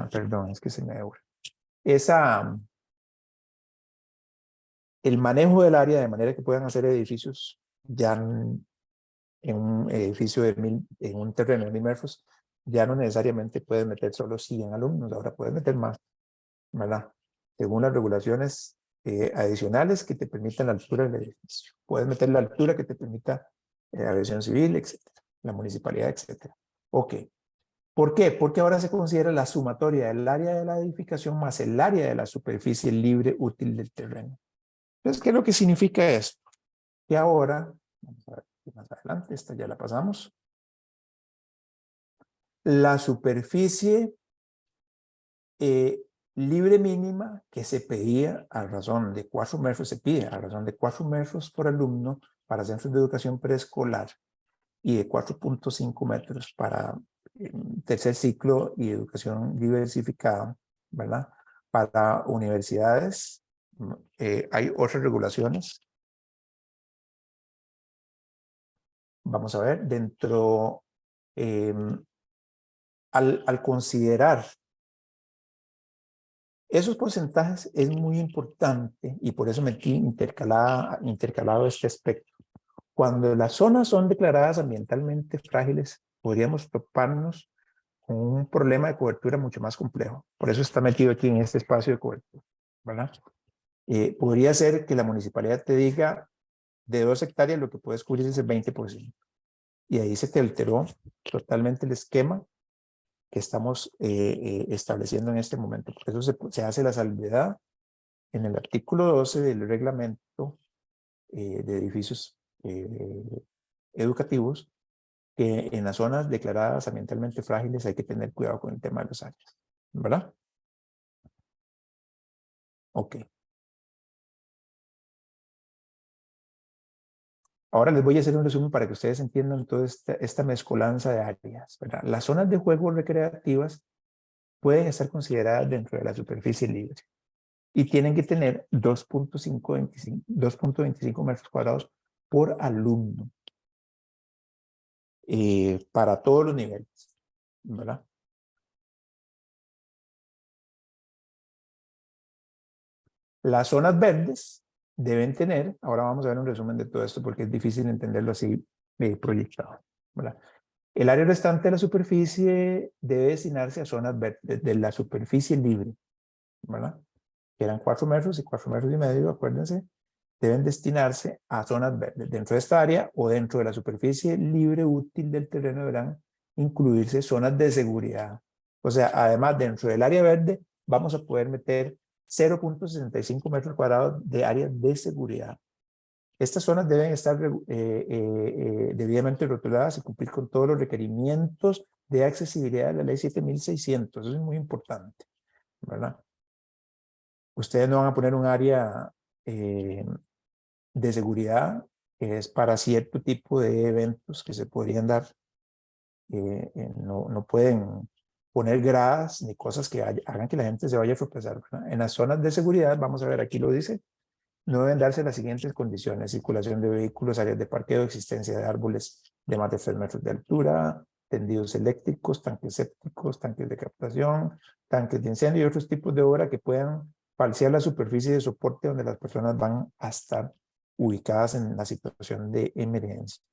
perdón, es que se me abre, el manejo del área de manera que puedan hacer edificios ya en un edificio en un terreno de 1000 metros, ya no necesariamente pueden meter solo 100 alumnos, ahora pueden meter más, ¿verdad? Según las regulaciones adicionales que te permitan la altura del edificio. Puedes meter la altura que te permita aviación civil, etcétera, la municipalidad, etcétera. Ok. ¿Por qué? Porque ahora se considera la sumatoria del área de la edificación más el área de la superficie libre útil del terreno. Entonces, ¿qué es lo que significa esto? Que ahora, vamos a ver más adelante, esta ya la pasamos, la superficie libre mínima que se pedía a razón de 4 metros, se pide a razón de 4 metros por alumno para centros de educación preescolar y de 4.5 metros para tercer ciclo y educación diversificada, ¿verdad? Para universidades hay otras regulaciones. Vamos a ver, al considerar esos porcentajes es muy importante y por eso metí intercalado este aspecto. Cuando las zonas son declaradas ambientalmente frágiles, podríamos toparnos con un problema de cobertura mucho más complejo. Por eso está metido aquí en este espacio de cobertura, ¿verdad? Podría ser que la municipalidad te diga de 2 hectáreas lo que puedes cubrir es el 20%. Y ahí se te alteró totalmente el esquema que estamos estableciendo en este momento. Por eso se hace la salvedad en el artículo 12 del reglamento de edificios educativos, que en las zonas declaradas ambientalmente frágiles hay que tener cuidado con el tema de los áreas, ¿verdad? Ok. Ahora les voy a hacer un resumen para que ustedes entiendan toda esta mezcolanza de áreas, ¿verdad? Las zonas de juego recreativas pueden estar consideradas dentro de la superficie libre y tienen que tener 2.25 metros cuadrados por alumno para todos los niveles, ¿verdad? Las zonas verdes deben tener, ahora vamos a ver un resumen de todo esto porque es difícil entenderlo así proyectado, ¿verdad? El área restante de la superficie debe destinarse a zonas verdes de la superficie libre, ¿verdad? Que eran 4 metros y 4 metros y medio, acuérdense, deben destinarse a zonas verdes. Dentro de esta área o dentro de la superficie libre útil del terreno deberán incluirse zonas de seguridad. O sea, además dentro del área verde vamos a poder meter 0.65 metros cuadrados de área de seguridad. Estas zonas deben estar debidamente rotuladas y cumplir con todos los requerimientos de accesibilidad de la ley 7600. Eso es muy importante, ¿verdad? Ustedes no van a poner un área de seguridad que es para cierto tipo de eventos que se podrían dar. No pueden poner gradas ni cosas que hagan que la gente se vaya a tropezar, ¿verdad? En las zonas de seguridad, vamos a ver, aquí lo dice, no deben darse las siguientes condiciones: circulación de vehículos, áreas de parqueo, existencia de árboles de más de 3 metros de altura, tendidos eléctricos, tanques sépticos, tanques de captación, tanques de incendio y otros tipos de obra que puedan falsear la superficie de soporte donde las personas van a estar ubicadas en la situación de emergencia.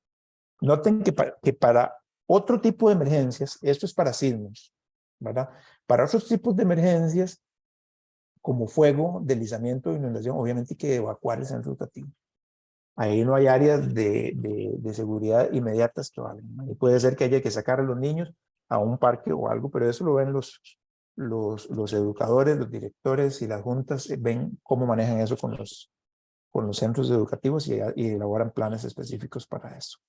Noten que para otro tipo de emergencias, esto es para sismos, ¿verdad? Para otros tipos de emergencias, como fuego, deslizamiento, inundación, obviamente hay que evacuar el centro educativo. Ahí no hay áreas de seguridad inmediatas todavía, ¿no? Y puede ser que haya que sacar a los niños a un parque o algo, pero eso lo ven los educadores, los directores y las juntas, ven cómo manejan eso con los centros educativos y elaboran planes específicos para eso.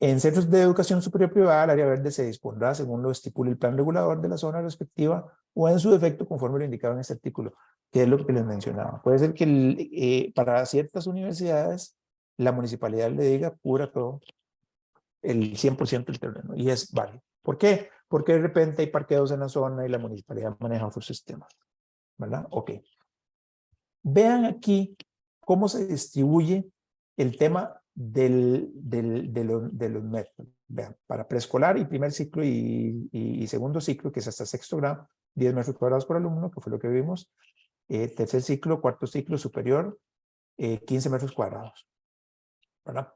En centros de educación superior privada, el área verde se dispondrá según lo estipule el plan regulador de la zona respectiva o en su defecto conforme lo indicado en este artículo, que es lo que les mencionaba. Puede ser que para ciertas universidades la municipalidad le diga cubra todo, el 100% del terreno, y es válido. ¿Por qué? Porque de repente hay parqueos en la zona y la municipalidad maneja otros sistemas, ¿verdad? Ok. Vean aquí cómo se distribuye el tema de los métodos. Vean, para preescolar y primer ciclo y segundo ciclo, que es hasta sexto grado, 10 metros cuadrados por alumno, que fue lo que vimos. Tercer ciclo, cuarto ciclo superior, 15 metros cuadrados, ¿verdad?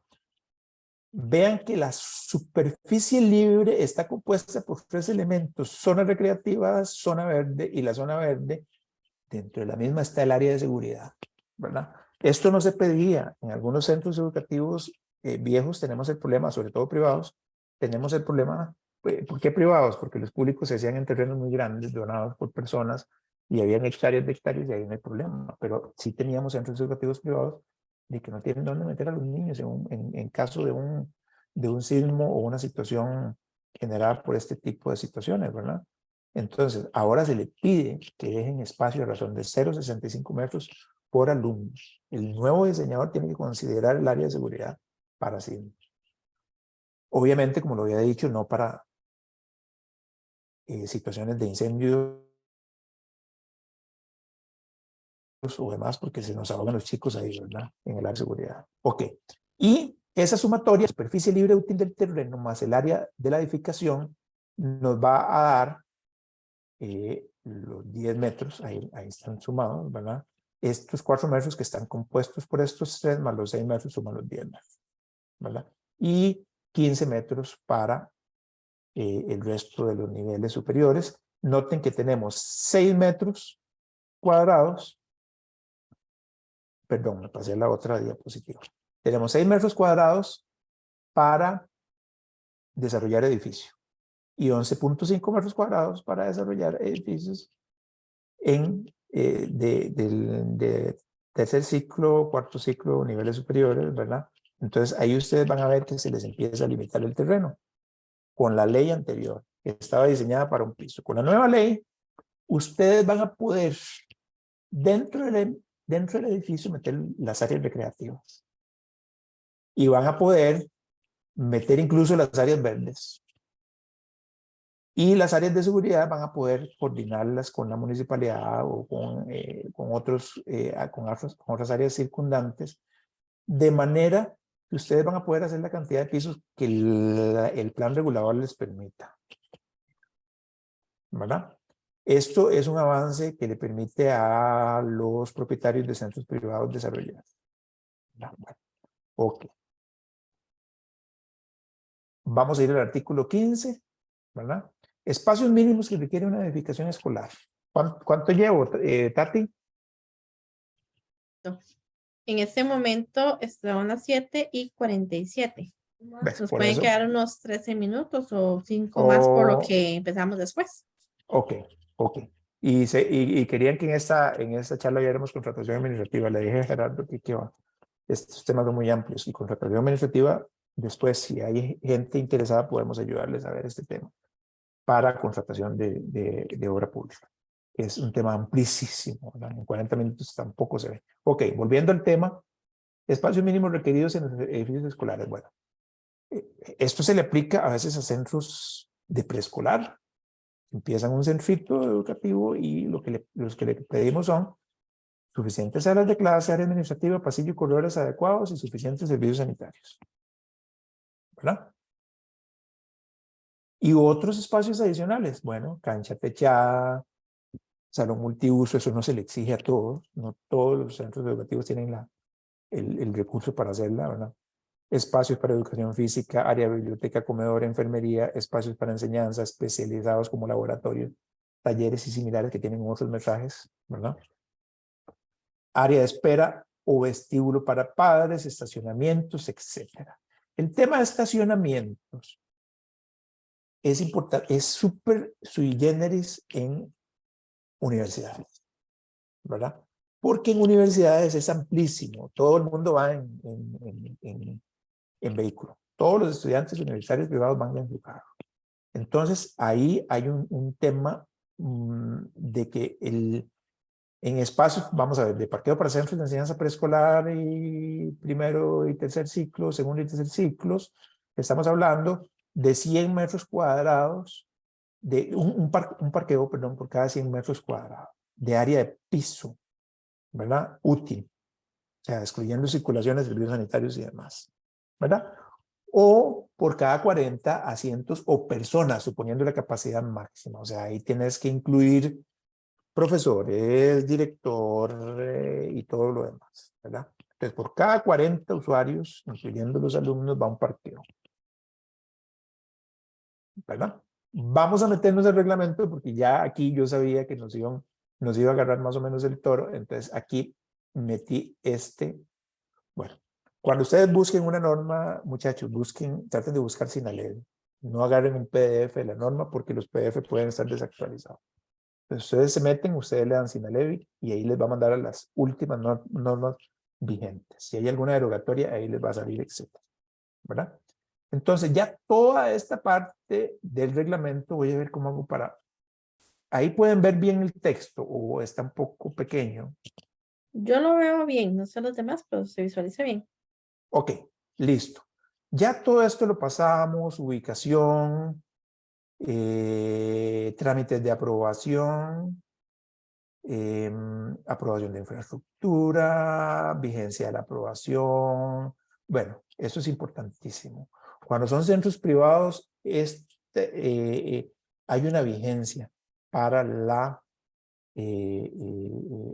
Vean que la superficie libre está compuesta por 3 elementos: zona recreativa, zona verde, y la zona verde, dentro de la misma está el área de seguridad, ¿verdad? Esto no se pedía en algunos centros educativos viejos. Tenemos el problema, sobre todo privados, tenemos el problema. ¿Por qué privados? Porque los públicos se hacían en terrenos muy grandes, donados por personas, y habían hectáreas de hectáreas, y ahí no hay problema. Pero sí teníamos centros educativos privados de que no tienen dónde meter a los niños en caso de un sismo o una situación generada por este tipo de situaciones, ¿verdad? Entonces, ahora se le pide que dejen espacio a razón de 0,65 metros por alumno. El nuevo diseñador tiene que considerar el área de seguridad para sismos. Obviamente, como lo había dicho, no para situaciones de incendio o demás, porque se nos ahogan los chicos ahí, ¿verdad? En el área de seguridad. Ok. Y esa sumatoria, superficie libre útil del terreno más el área de la edificación, nos va a dar los 10 metros, ahí están sumados, ¿verdad? Estos 4 metros que están compuestos por estos 3 más los 6 metros suman los 10 metros, ¿verdad? Y 15 metros para el resto de los niveles superiores. Noten que tenemos 6 metros cuadrados, perdón, me pasé a la otra diapositiva. Tenemos 6 metros cuadrados para desarrollar edificio y 11.5 metros cuadrados para desarrollar edificios de tercer ciclo, cuarto ciclo, niveles superiores, ¿verdad? Entonces ahí ustedes van a ver que se les empieza a limitar el terreno con la ley anterior, que estaba diseñada para un piso. Con la nueva ley, ustedes van a poder dentro del edificio meter las áreas recreativas y van a poder meter incluso las áreas verdes. Y las áreas de seguridad van a poder coordinarlas con la municipalidad o con otras áreas circundantes, de manera que ustedes van a poder hacer la cantidad de pisos que el plan regulador les permita, ¿verdad? Esto es un avance que le permite a los propietarios de centros privados desarrollar. Bueno, ok. Vamos a ir al artículo 15, ¿verdad? Espacios mínimos que requieren una edificación escolar. ¿Cuánto llevo, Tati? En este momento son las 7:47. ¿Ves? Nos Por pueden eso. quedar unos 13 minutos o 5 más por lo Oh, que empezamos después. ok, ok. Y querían que en esta charla viéramos contratación administrativa. Le dije a Gerardo que estos temas son muy amplios y contratación administrativa, después si hay gente interesada podemos ayudarles a ver este tema para contratación de obra pública. Es un tema amplísimo, ¿verdad? En 40 minutos tampoco se ve. Ok, volviendo al tema, espacios mínimos requeridos en los edificios escolares. Bueno, esto se le aplica a veces a centros de preescolar. Empiezan un centrito educativo y los que le pedimos son suficientes salas de clase, área administrativa, pasillo y corredores adecuados y suficientes servicios sanitarios, ¿verdad? Y otros espacios adicionales, bueno, cancha techada, salón multiuso, eso no se le exige a todos, no todos los centros educativos tienen el recurso para hacerla, ¿verdad? Espacios para educación física, área de biblioteca, comedor, enfermería, espacios para enseñanza especializados como laboratorios, talleres y similares que tienen otros mensajes, ¿verdad? Área de espera o vestíbulo para padres, estacionamientos, etc. El tema de estacionamientos es importante, es súper sui generis en universidades, ¿verdad? Porque en universidades es amplísimo, todo el mundo va en vehículo, todos los estudiantes universitarios privados van en su carro. Entonces ahí hay un tema de que en espacios, vamos a ver, de parqueo para centros de enseñanza preescolar y primero y tercer ciclo, segundo y tercer ciclos, estamos hablando de 100 metros cuadrados, de un parqueo, perdón, por cada 100 metros cuadrados, de área de piso, ¿verdad? Útil, o sea, excluyendo circulaciones, servicios sanitarios y demás, ¿verdad? O por cada 40 asientos o personas, suponiendo la capacidad máxima, o sea, ahí tienes que incluir profesores, director y todo lo demás, ¿verdad? Entonces, por cada 40 usuarios, incluyendo los alumnos, va un parqueo, ¿verdad? Vamos a meternos el reglamento porque ya aquí yo sabía que nos iba a agarrar más o menos el toro, entonces aquí metí bueno, cuando ustedes busquen una norma, muchachos, traten de buscar Sinalevi, no agarren un PDF de la norma porque los PDF pueden estar desactualizados. Entonces ustedes se meten, ustedes le dan Sinalevi y ahí les va a mandar a las últimas normas vigentes. Si hay alguna derogatoria, ahí les va a salir, etcétera, ¿verdad? Entonces ya toda esta parte del reglamento, voy a ver cómo hago para... Ahí pueden ver bien el texto o está un poco pequeño. Yo lo veo bien, no sé los demás, pero se visualiza bien. Ok, listo. Ya todo esto lo pasamos, ubicación, trámites de aprobación, aprobación de infraestructura, vigencia de la aprobación. Bueno, eso es importantísimo. Cuando son centros privados, hay una vigencia para la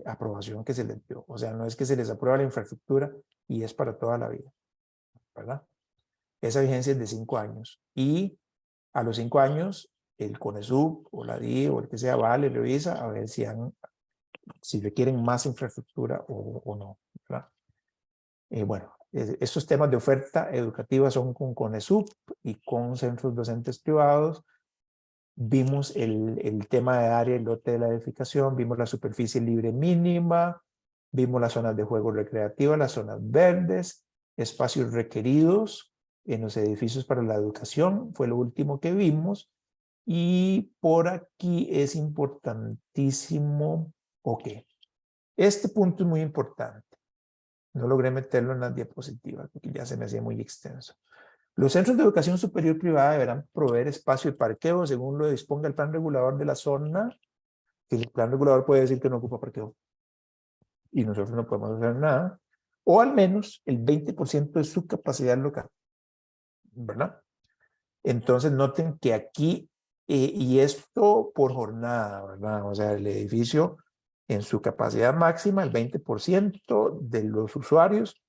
aprobación que se les dio. O sea, no es que se les aprueba la infraestructura y es para toda la vida, ¿verdad? Esa vigencia es de 5 años y a los 5 años el CONESUB o la DI o el que sea va, le revisa a ver si requieren más infraestructura o no, ¿verdad? Bueno, estos temas de oferta educativa son con CONESUB y con centros docentes privados. vimos el tema de área y lote de la edificación, vimos la superficie libre mínima, vimos las zonas de juego recreativa, las zonas verdes, espacios requeridos en los edificios para la educación, fue lo último que vimos. Y por aquí es importantísimo, ok, este punto es muy importante. No logré meterlo en las diapositivas porque ya se me hacía muy extenso. Los centros de educación superior privada deberán proveer espacio de parqueo según lo disponga el plan regulador de la zona. Que el plan regulador puede decir que no ocupa parqueo y nosotros no podemos hacer nada, o al menos el 20% de su capacidad local, ¿verdad? Entonces noten que aquí, y esto por jornada, ¿verdad? O sea, el edificio en su capacidad máxima, el 20% de los usuarios,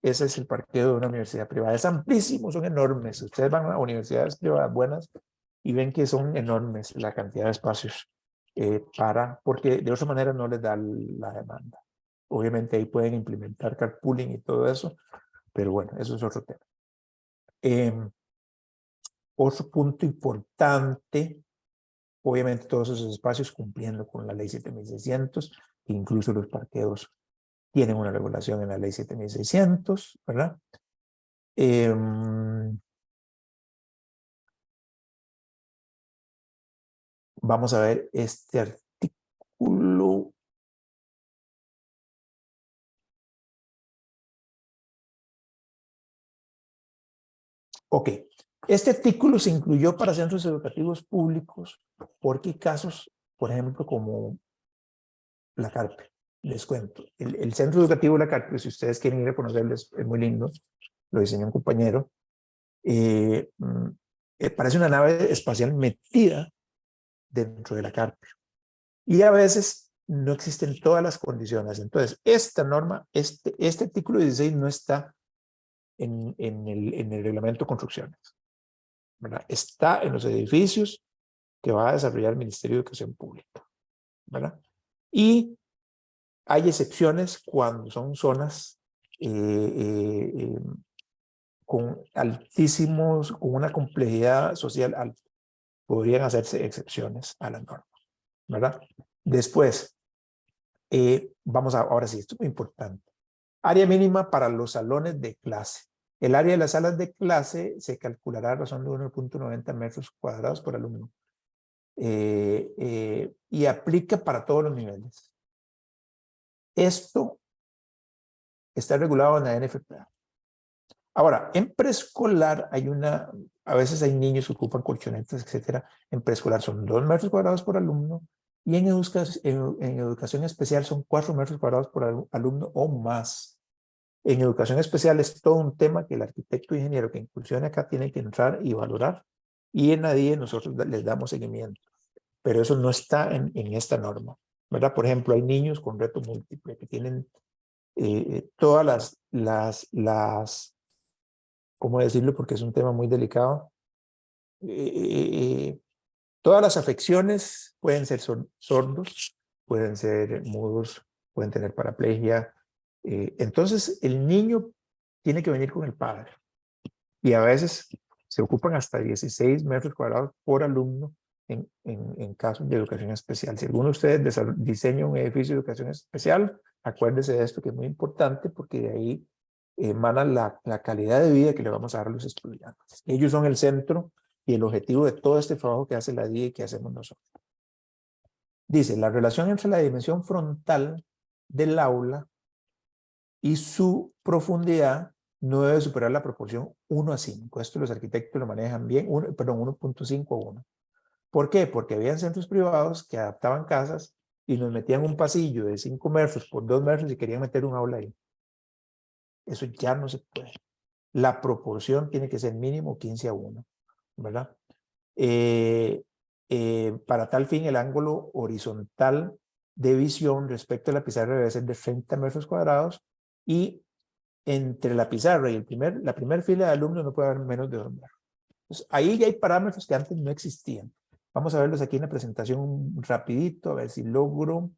ese es el parqueo de una universidad privada. Es amplísimo, son enormes. Ustedes van a universidades privadas buenas y ven que son enormes la cantidad de espacios porque de otra manera no les da la demanda. Obviamente ahí pueden implementar carpooling y todo eso, pero bueno, eso es otro tema. Otro punto importante, obviamente todos esos espacios cumpliendo con la ley 7600, incluso los parqueos tienen una regulación en la ley 7600, ¿verdad? Vamos a ver este artículo. Ok, este artículo se incluyó para centros educativos públicos porque hay casos, por ejemplo, como la Carpe. Les cuento, el centro educativo La Carpe, si ustedes quieren ir a conocerles, es muy lindo, lo diseñó un compañero. Parece una nave espacial metida dentro de La Carpe. Y a veces no existen todas las condiciones. Entonces, esta norma, este artículo 16 no está en el reglamento de construcciones, ¿verdad? Está en los edificios que va a desarrollar el Ministerio de Educación Pública, ¿verdad? Y hay excepciones cuando son zonas con altísimos, con una complejidad social alta. Podrían hacerse excepciones a la norma, ¿verdad? Después, vamos a, ahora sí, esto es muy importante. Área mínima para los salones de clase. El área de las salas de clase se calculará a razón de 1.90 metros cuadrados por alumno. Y aplica para todos los niveles. Esto está regulado en la NFPA. Ahora, en preescolar a veces hay niños que ocupan colchonetas, etcétera. En preescolar son 2 metros cuadrados por alumno y en educación especial son 4 metros cuadrados por alumno o más. En educación especial es todo un tema que el arquitecto e ingeniero que incursione acá tiene que entrar y valorar. Y en ADIE nosotros les damos seguimiento. Pero eso no está en esta norma, ¿verdad? Por ejemplo, hay niños con reto múltiple que tienen todas ¿cómo decirlo? Porque es un tema muy delicado. Todas las afecciones pueden ser sordos, pueden ser mudos, pueden tener paraplegia. Entonces, el niño tiene que venir con el padre. Y a veces se ocupan hasta 16 metros cuadrados por alumno en casos de educación especial. Si alguno de ustedes diseña un edificio de educación especial, acuérdese de esto que es muy importante porque de ahí emana la calidad de vida que le vamos a dar a los estudiantes. Ellos son el centro y el objetivo de todo este trabajo que hace la DIE y que hacemos nosotros. Dice, la relación entre la dimensión frontal del aula y su profundidad no debe superar la proporción 1 a 5. Esto los arquitectos lo manejan bien, 1.5 a 1. ¿Por qué? Porque habían centros privados que adaptaban casas y nos metían un pasillo de 5 metros por 2 metros y querían meter un aula ahí. Eso ya no se puede. La proporción tiene que ser mínimo 15 a 1, ¿verdad? Para tal fin, el ángulo horizontal de visión respecto a la pizarra debe ser de 30 metros cuadrados y entre la pizarra y la primera fila de alumnos no puede haber menos de 2 metros. Entonces, ahí ya hay parámetros que antes no existían. Vamos a verlos aquí en la presentación rapidito, a ver si logro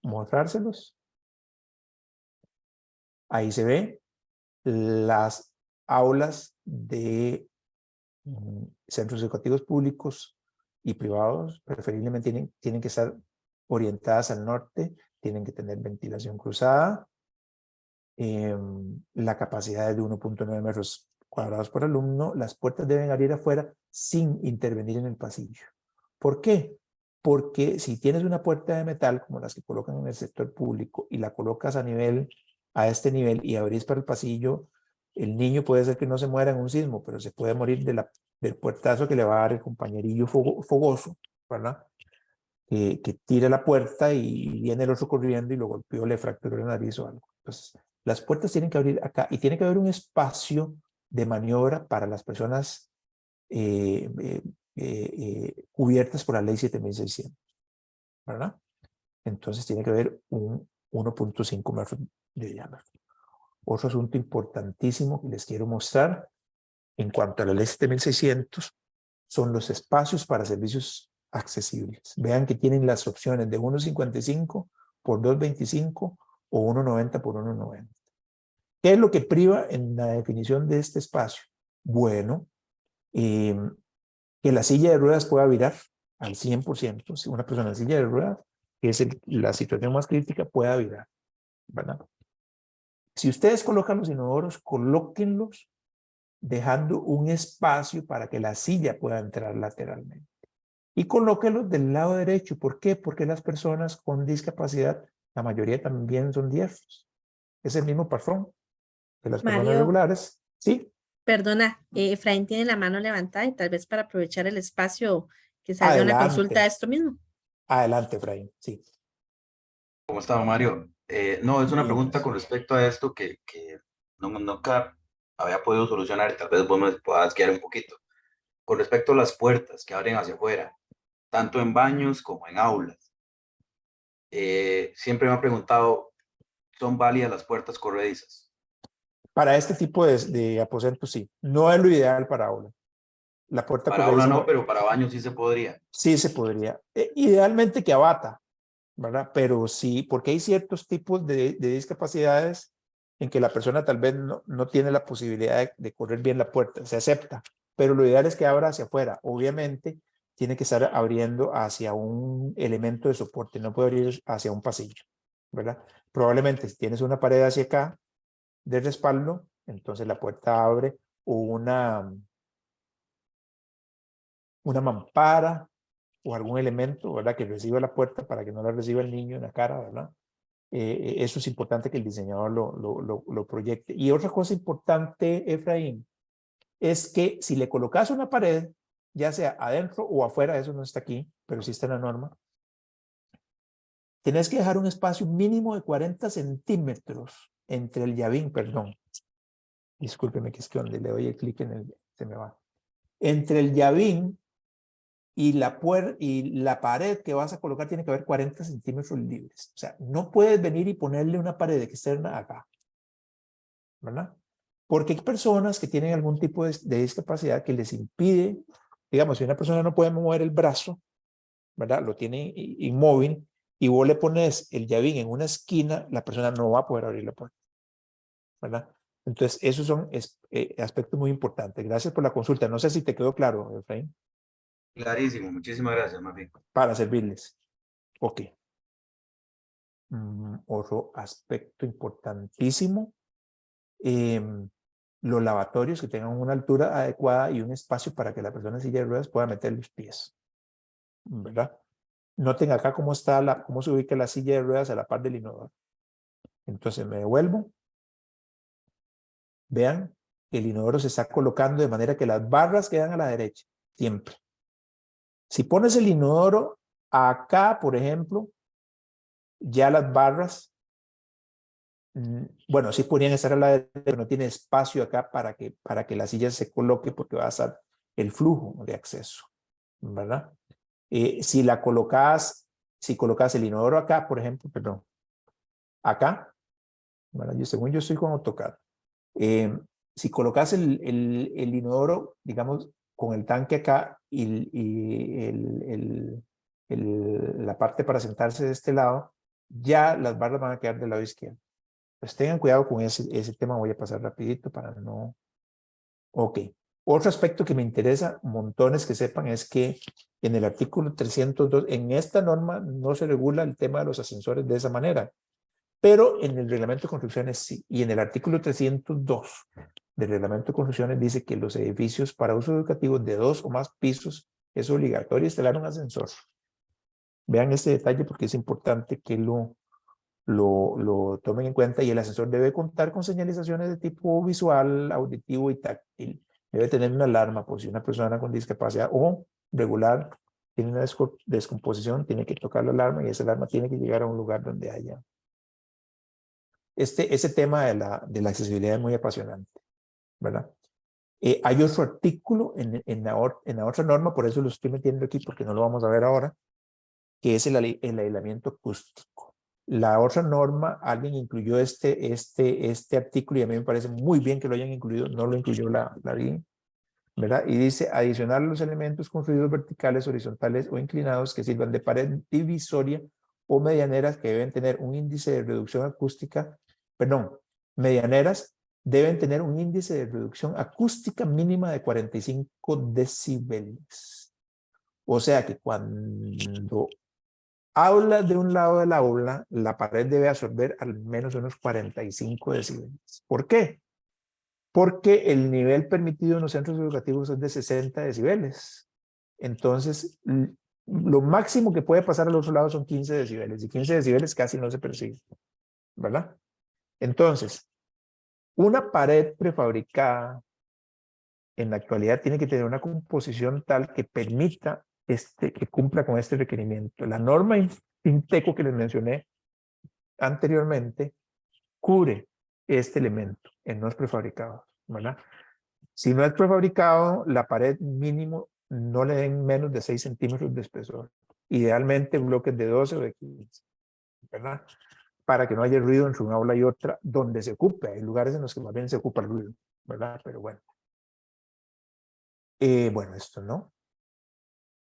mostrárselos. Ahí se ve las aulas de Centros educativos públicos y privados preferiblemente tienen que estar orientadas al norte, tienen que tener ventilación cruzada, la capacidad es de 1.9 metros cuadrados por alumno, las puertas deben abrir afuera sin intervenir en el pasillo. ¿Por qué? Porque si tienes una puerta de metal como las que colocan en el sector público y la colocas a este nivel y abrís para el pasillo, el niño puede ser que no se muera en un sismo, pero se puede morir del puertazo que le va a dar el compañerillo fogoso, ¿verdad? Que tira la puerta y viene el otro corriendo y lo golpeó, le fracturó la nariz o algo. Entonces, las puertas tienen que abrir acá y tiene que haber un espacio de maniobra para las personas cubiertas por la ley 7600, ¿verdad? Entonces tiene que haber un 1.5 metros de diámetro. Otro asunto importantísimo que les quiero mostrar en cuanto a la ley 7600 son los espacios para servicios accesibles. Vean que tienen las opciones de 1.55 por 2.25 o 1.90 por 1.90. ¿Qué es lo que priva en la definición de este espacio? Bueno, que la silla de ruedas pueda virar al 100%. Si una persona en silla de ruedas, que es la situación más crítica, pueda virar, ¿verdad? Si ustedes colocan los inodoros, colóquenlos dejando un espacio para que la silla pueda entrar lateralmente. Y colóquenlos del lado derecho. ¿Por qué? Porque las personas con discapacidad, la mayoría también son diestros. Es el mismo patrón que las personas Mario, regulares. Sí, perdona, Efraín tiene la mano levantada y tal vez para aprovechar el espacio que salga una consulta de adelante, esto mismo. adelante, Efraín. Sí, ¿Cómo está, Mario? No, es una bien. pregunta con respecto a esto que nunca había podido solucionar y tal vez vos me puedas guiar un poquito. Con respecto a las puertas que abren hacia afuera, tanto en baños como en aulas. Siempre me han preguntado, ¿son válidas las puertas corredizas? Para este tipo de aposentos, sí. No es lo ideal para aula. La puerta Para aula corrediza no, pero para baños sí se podría. sí se podría. Idealmente que abata, ¿verdad? Pero sí, porque hay ciertos tipos de discapacidades en que la persona tal vez no tiene la posibilidad de correr bien la puerta, se acepta, pero lo ideal es que abra hacia afuera. Obviamente tiene que estar abriendo hacia un elemento de soporte, no puede abrir hacia un pasillo, ¿verdad? Probablemente si tienes una pared hacia acá de respaldo, entonces la puerta abre o una mampara o algún elemento, ¿verdad? Que reciba la puerta para que no la reciba el niño en la cara, ¿verdad? Eso es importante que el diseñador lo proyecte. Y otra cosa importante, Efraín, es que si le colocas una pared, ya sea adentro o afuera, eso no está aquí, pero sí está en la norma, tienes que dejar un espacio mínimo de 40 centímetros entre el llavín, perdón. Discúlpeme que es que donde le doy el clic se me va. Entre el llavín y la pared que vas a colocar tiene que haber 40 centímetros libres. O sea, no puedes venir y ponerle una pared externa acá, ¿verdad? Porque hay personas que tienen algún tipo de discapacidad que les impide, digamos, si una persona no puede mover el brazo, ¿verdad? Lo tiene inmóvil y vos le pones el llavín en una esquina, la persona no va a poder abrir la puerta, ¿verdad? Entonces, esos son aspectos muy importantes. Gracias por la consulta. No sé si te quedó claro, Efraín. Clarísimo, muchísimas gracias, más bien. Para servirles. Ok. Otro aspecto importantísimo, los lavatorios que tengan una altura adecuada y un espacio para que la persona en silla de ruedas pueda meter los pies, ¿verdad? Noten acá cómo se ubica la silla de ruedas a la par del inodoro. Entonces me devuelvo. Vean que el inodoro se está colocando de manera que las barras quedan a la derecha, siempre. Si pones el inodoro acá, por ejemplo, ya las barras, bueno, sí podrían estar a la derecha, pero no tiene espacio acá para que la silla se coloque porque va a estar el flujo de acceso, ¿verdad? Si colocas el inodoro acá, por ejemplo, perdón, acá, ¿verdad? Según yo estoy con AutoCAD. Si colocas el inodoro, digamos, con el tanque acá y la parte para sentarse de este lado, ya las barras van a quedar del lado izquierdo. Pues tengan cuidado con ese tema, voy a pasar rapidito para no... Ok, Otro aspecto que me interesa montones que sepan es que en el artículo 302, en esta norma no se regula el tema de los ascensores de esa manera, pero en el reglamento de construcciones sí. Y en el artículo 302 del reglamento de construcciones dice que los edificios para uso educativo de 2 o más pisos es obligatorio instalar un ascensor. Vean este detalle porque es importante que lo tomen en cuenta, y el ascensor debe contar con señalizaciones de tipo visual, auditivo y táctil. Debe tener una alarma por si una persona con discapacidad o regular tiene una descomposición, tiene que tocar la alarma y esa alarma tiene que llegar a un lugar donde haya. Ese tema de la accesibilidad es muy apasionante, ¿verdad? Hay otro artículo en la otra norma, por eso lo estoy metiendo aquí porque no lo vamos a ver ahora, que es el aislamiento acústico. La otra norma, alguien incluyó este artículo y a mí me parece muy bien que lo hayan incluido, no lo incluyó la DIN, ¿verdad? Y dice, adicionar los elementos construidos verticales, horizontales o inclinados que sirvan de pared divisoria o medianeras que deben tener un índice de reducción acústica, perdón, medianeras deben tener un índice de reducción acústica mínima de 45 decibeles. O sea que cuando habla de un lado del aula, la pared debe absorber al menos unos 45 decibeles. ¿Por qué? Porque el nivel permitido en los centros educativos es de 60 decibeles. Entonces, lo máximo que puede pasar al otro lado son 15 decibeles, y 15 decibeles casi no se percibe, ¿verdad? Entonces, una pared prefabricada en la actualidad tiene que tener una composición tal que permita que cumpla con este requerimiento. La norma Finteco que les mencioné anteriormente cubre este elemento en los prefabricados, ¿verdad? Si no es prefabricado, la pared mínimo no le den menos de 6 centímetros de espesor. Idealmente bloques de 12 o de 15, ¿verdad? Para que no haya ruido entre una aula y otra donde se ocupe. Hay lugares en los que más bien se ocupa el ruido, ¿verdad? Pero bueno. Bueno, esto no.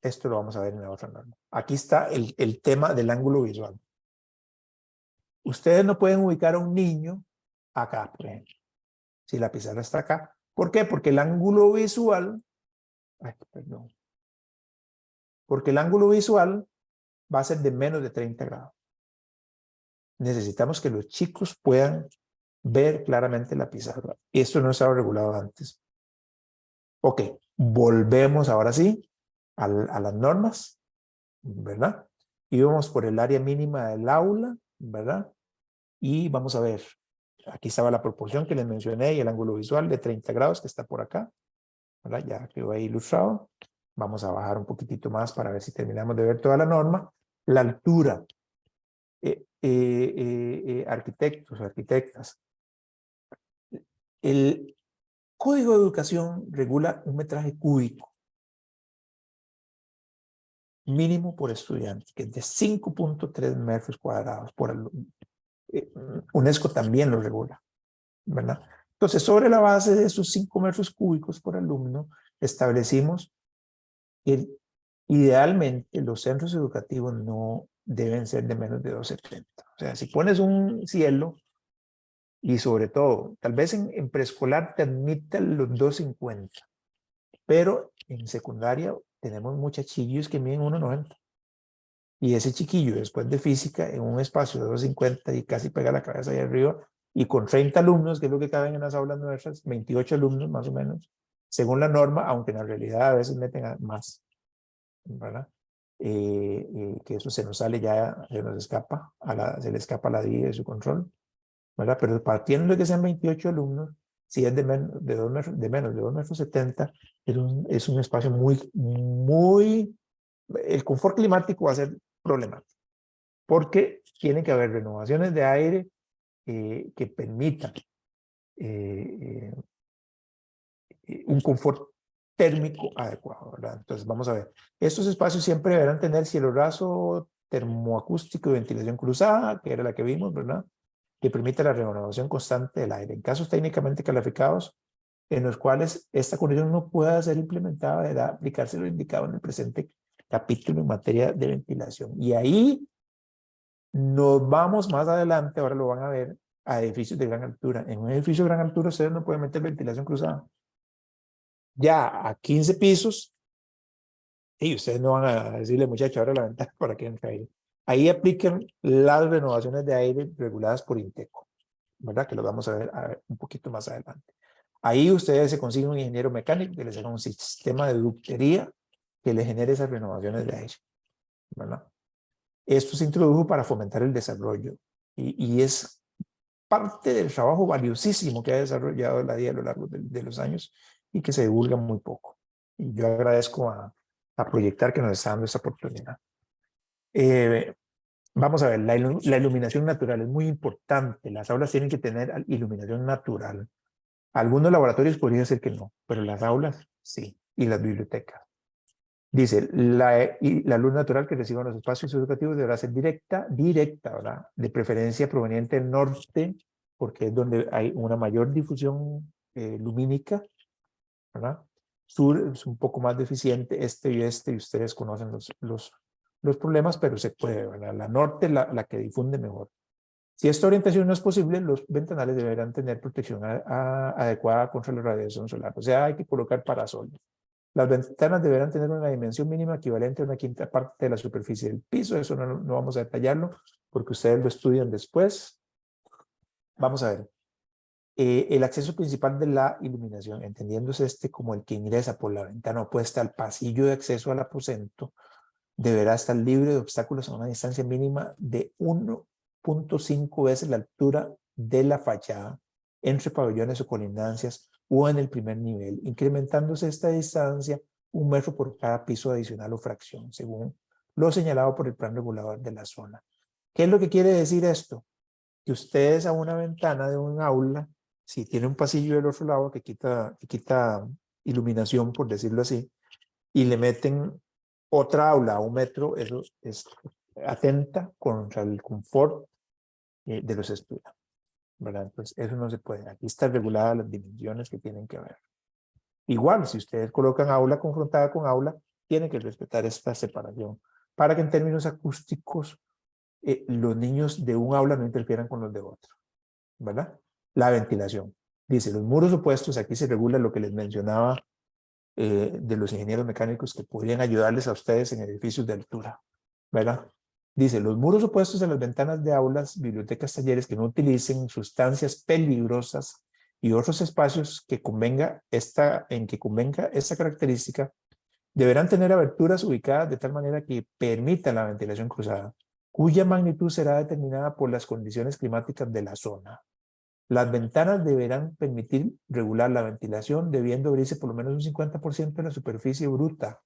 Esto lo vamos a ver en la otra norma. Aquí está el tema del ángulo visual. Ustedes no pueden ubicar a un niño acá, por ejemplo. Si la pizarra está acá. ¿Por qué? Porque el ángulo visual, perdón. Porque el ángulo visual va a ser de menos de 30 grados. Necesitamos que los chicos puedan ver claramente la pizarra. Esto no estaba regulado antes. Ok, volvemos ahora sí a las normas, ¿verdad? Y vamos por el área mínima del aula, ¿verdad? Y vamos a ver, aquí estaba la proporción que les mencioné y el ángulo visual de 30 grados que está por acá, ¿verdad? Ya quedó ahí ilustrado. Vamos a bajar un poquitito más para ver si terminamos de ver toda la norma. La altura. Arquitectos, arquitectas. El Código de Educación regula un metraje cúbico mínimo por estudiante, que es de 5.3 metros cuadrados por alumno. UNESCO también lo regula, ¿verdad? Entonces, sobre la base de esos 5 metros cúbicos por alumno, establecimos que idealmente los centros educativos no deben ser de menos de 2.70. O sea, si pones un cielo, y sobre todo, tal vez en preescolar te admiten los 2.50, pero en secundaria tenemos muchachillos que miden 1.90. Y ese chiquillo, después de física, en un espacio de 2.50 y casi pega la cabeza ahí arriba, y con 30 alumnos, que es lo que caben en las aulas nuestras, 28 alumnos más o menos, según la norma, aunque en la realidad a veces meten más, ¿verdad? Que eso se nos sale ya, se nos escapa, se le escapa a la DIE de su control, ¿verdad? Pero partiendo de que sean 28 alumnos, si es de menos de 2 metros, de menos de 2.70 metros, es un espacio muy, el confort climático va a ser problemático, porque tienen que haber renovaciones de aire que permitan un confort térmico adecuado, ¿verdad? Entonces vamos a ver, estos espacios siempre deberán tener cielo raso, termoacústico y ventilación cruzada, que era la que vimos, ¿verdad? Que permite la renovación constante del aire. En casos técnicamente calificados, en los cuales esta condición no pueda ser implementada, deberá aplicarse lo indicado en el presente capítulo en materia de ventilación. Y ahí nos vamos más adelante, ahora lo van a ver, a edificios de gran altura. En un edificio de gran altura ustedes no pueden meter ventilación cruzada. Ya a 15 pisos, y ustedes no van a decirle, muchachos, abre la ventana para que entre aire. Ahí aplican las renovaciones de aire reguladas por INTECO, ¿verdad? Que lo vamos a ver un poquito más adelante. Ahí ustedes se consiguen un ingeniero mecánico que les haga un sistema de ductería que le genere esas renovaciones de aire, ¿verdad? Esto se introdujo para fomentar el desarrollo y es parte del trabajo valiosísimo que ha desarrollado la DIA a lo largo de los años y que se divulga muy poco. Y yo agradezco a Proyectar que nos está dando esta oportunidad. Vamos a ver, la iluminación natural es muy importante. Las aulas tienen que tener iluminación natural. Algunos laboratorios podrían decir que no, pero las aulas sí, y las bibliotecas. Dice, la luz natural que reciban los espacios educativos deberá ser directa, ¿verdad? De preferencia proveniente del norte, porque es donde hay una mayor difusión lumínica, ¿verdad? Sur es un poco más deficiente, este y ustedes conocen los problemas, pero se puede, ¿verdad? La norte la que difunde mejor. Si esta orientación no es posible, los ventanales deberán tener protección adecuada contra la radiación solar. O sea, hay que colocar parasoles. Las ventanas deberán tener una dimensión mínima equivalente a una quinta parte de la superficie del piso. Eso no vamos a detallarlo porque ustedes lo estudian después. Vamos a ver. El acceso principal de la iluminación, entendiéndose como el que ingresa por la ventana opuesta al pasillo de acceso al aposento, deberá estar libre de obstáculos a una distancia mínima de 1.5 veces la altura de la fachada entre pabellones o colindancias o en el primer nivel, incrementándose esta distancia 1 metro por cada piso adicional o fracción, según lo señalado por el plan regulador de la zona. ¿Qué es lo que quiere decir esto? Que ustedes a una ventana de un aula, si tiene un pasillo del otro lado que quita iluminación, por decirlo así, y le meten otra aula a 1 metro, eso es atenta contra el confort de los estudiantes, ¿verdad? Entonces, eso no se puede. Aquí están reguladas las dimensiones que tienen que haber. Igual, si ustedes colocan aula confrontada con aula, tienen que respetar esta separación para que en términos acústicos los niños de un aula no interfieran con los de otro, ¿verdad? La ventilación. Dice, los muros opuestos, aquí se regula lo que les mencionaba de los ingenieros mecánicos que podrían ayudarles a ustedes en edificios de altura, ¿verdad? Dice, los muros opuestos a las ventanas de aulas, bibliotecas, talleres que no utilicen sustancias peligrosas y otros espacios que en que convenga esta característica deberán tener aberturas ubicadas de tal manera que permitan la ventilación cruzada, cuya magnitud será determinada por las condiciones climáticas de la zona. Las ventanas deberán permitir regular la ventilación, debiendo abrirse por lo menos un 50% de la superficie bruta.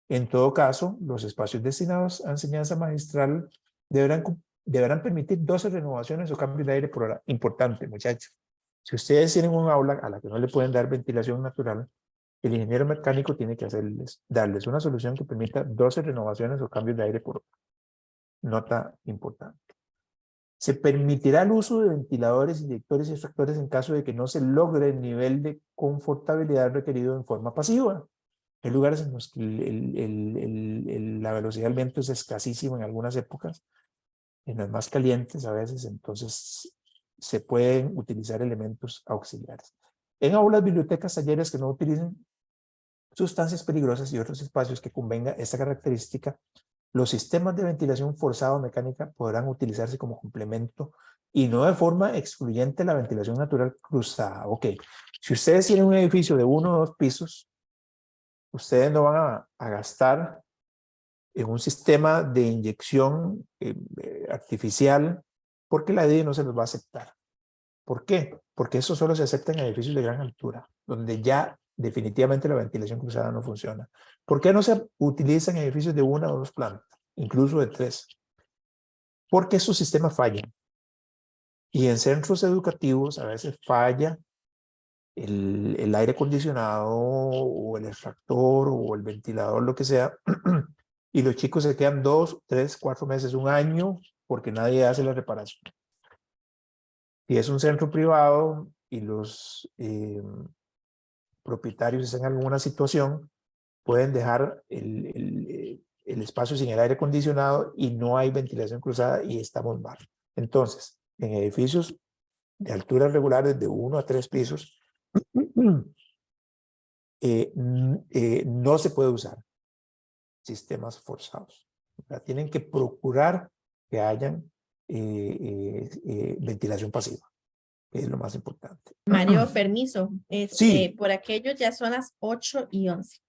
En todo caso, los espacios destinados a enseñanza magistral deberán permitir 12 renovaciones o cambios de aire por hora. Importante, muchachos. Si ustedes tienen un aula a la que no le pueden dar ventilación natural, el ingeniero mecánico tiene que darles una solución que permita 12 renovaciones o cambios de aire por hora. Nota importante. Se permitirá el uso de ventiladores, inyectores y extractores en caso de que no se logre el nivel de confortabilidad requerido en forma pasiva. Hay lugares en los que la velocidad del viento es escasísima en algunas épocas, en las más calientes a veces, entonces se pueden utilizar elementos auxiliares. En aulas, bibliotecas, talleres que no utilicen sustancias peligrosas y otros espacios que convenga esta característica, los sistemas de ventilación forzada o mecánica podrán utilizarse como complemento y no de forma excluyente la ventilación natural cruzada. Ok, si ustedes tienen un edificio de 1 o 2 pisos, ustedes no van a gastar en un sistema de inyección artificial porque la DI no se los va a aceptar. ¿Por qué? Porque eso solo se acepta en edificios de gran altura, donde ya definitivamente la ventilación cruzada no funciona. ¿Por qué no se utiliza en edificios de 1 o 2 plantas, incluso de 3? Porque esos sistemas fallan. Y en centros educativos a veces falla el aire acondicionado o el extractor o el ventilador, lo que sea, y los chicos se quedan 2, 3, 4 meses, 1 año, porque nadie hace la reparación. Si es un centro privado y los propietarios están en alguna situación, pueden dejar el espacio sin el aire acondicionado y no hay ventilación cruzada y estamos mal. Entonces, en edificios de alturas regulares de 1 a 3 pisos, no se puede usar sistemas forzados. ¿Verdad? Tienen que procurar que hayan ventilación pasiva, que es lo más importante. Mario, permiso. Sí. Por aquello ya son las 8:11.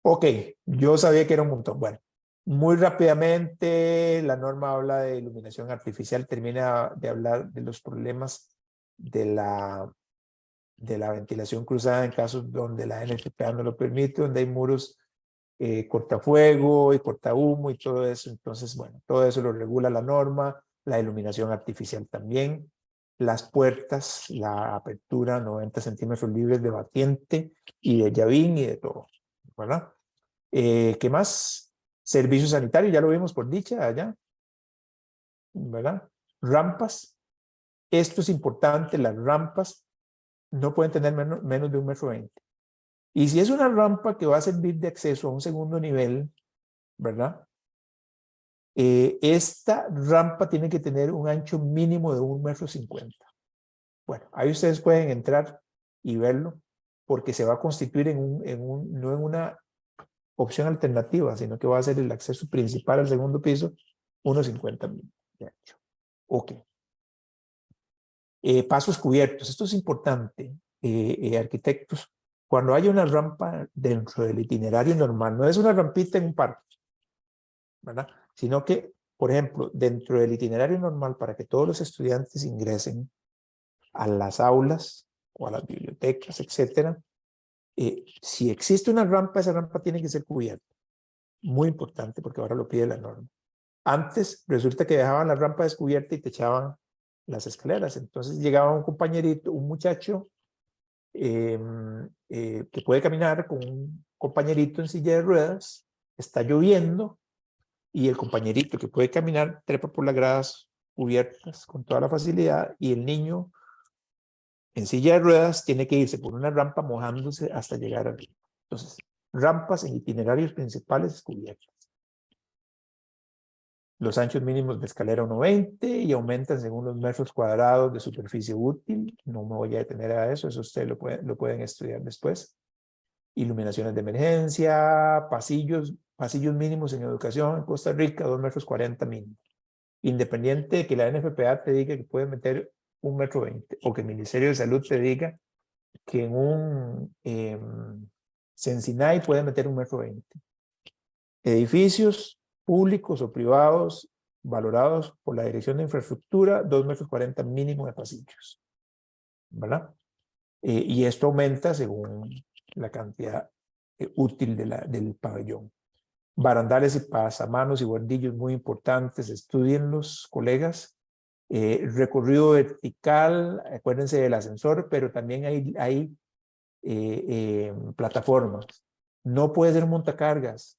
Ok, yo sabía que era un montón. Bueno, muy rápidamente, la norma habla de iluminación artificial, termina de hablar de los problemas de la ventilación cruzada en casos donde la NFPA no lo permite, donde hay muros cortafuego y cortahumo y todo eso. Entonces, bueno, todo eso lo regula la norma, la iluminación artificial también, las puertas, la apertura 90 centímetros libres de batiente y de llavín y de todo, ¿verdad? ¿Qué más? Servicio sanitario, ya lo vimos por dicha allá, ¿verdad? Rampas, esto es importante, las rampas no pueden tener menos de 1,20 m. Y si es una rampa que va a servir de acceso a un segundo nivel, ¿verdad? Esta rampa tiene que tener un ancho mínimo de 1,50 m. Bueno, ahí ustedes pueden entrar y verlo, porque se va a constituir no en una opción alternativa, sino que va a ser el acceso principal al segundo piso, 1,50 m de ancho. Ok. Pasos cubiertos, esto es importante, arquitectos. Cuando hay una rampa dentro del itinerario normal, no es una rampita en un parque, ¿verdad? Sino que, por ejemplo, dentro del itinerario normal, para que todos los estudiantes ingresen a las aulas o a las bibliotecas, etcétera, si existe una rampa, esa rampa tiene que ser cubierta. Muy importante, porque ahora lo pide la norma. Antes resulta que dejaban la rampa descubierta y te echaban las escaleras. Entonces llegaba un compañerito, un muchacho que puede caminar con un compañerito en silla de ruedas, está lloviendo y el compañerito que puede caminar trepa por las gradas cubiertas con toda la facilidad y el niño en silla de ruedas tiene que irse por una rampa mojándose hasta llegar arriba. Entonces, rampas en itinerarios principales cubiertas. Los anchos mínimos de escalera 1,20 y aumentan según los metros cuadrados de superficie útil. No me voy a detener a eso, eso ustedes lo pueden estudiar después. Iluminaciones de emergencia, pasillos mínimos en educación en Costa Rica, 2,40 m mínimo. Independiente de que la NFPA te diga que puede meter 1,20 m o que el Ministerio de Salud te diga que en un Sensinay puede meter 1,20 m. Edificios públicos o privados valorados por la Dirección de Infraestructura, 2,40 m mínimo de pasillos, ¿verdad? Y esto aumenta según la cantidad útil del pabellón. Barandales y pasamanos y bordillos muy importantes, estudienlos, colegas. Recorrido vertical, acuérdense del ascensor, pero también hay plataformas. No puede ser un montacargas,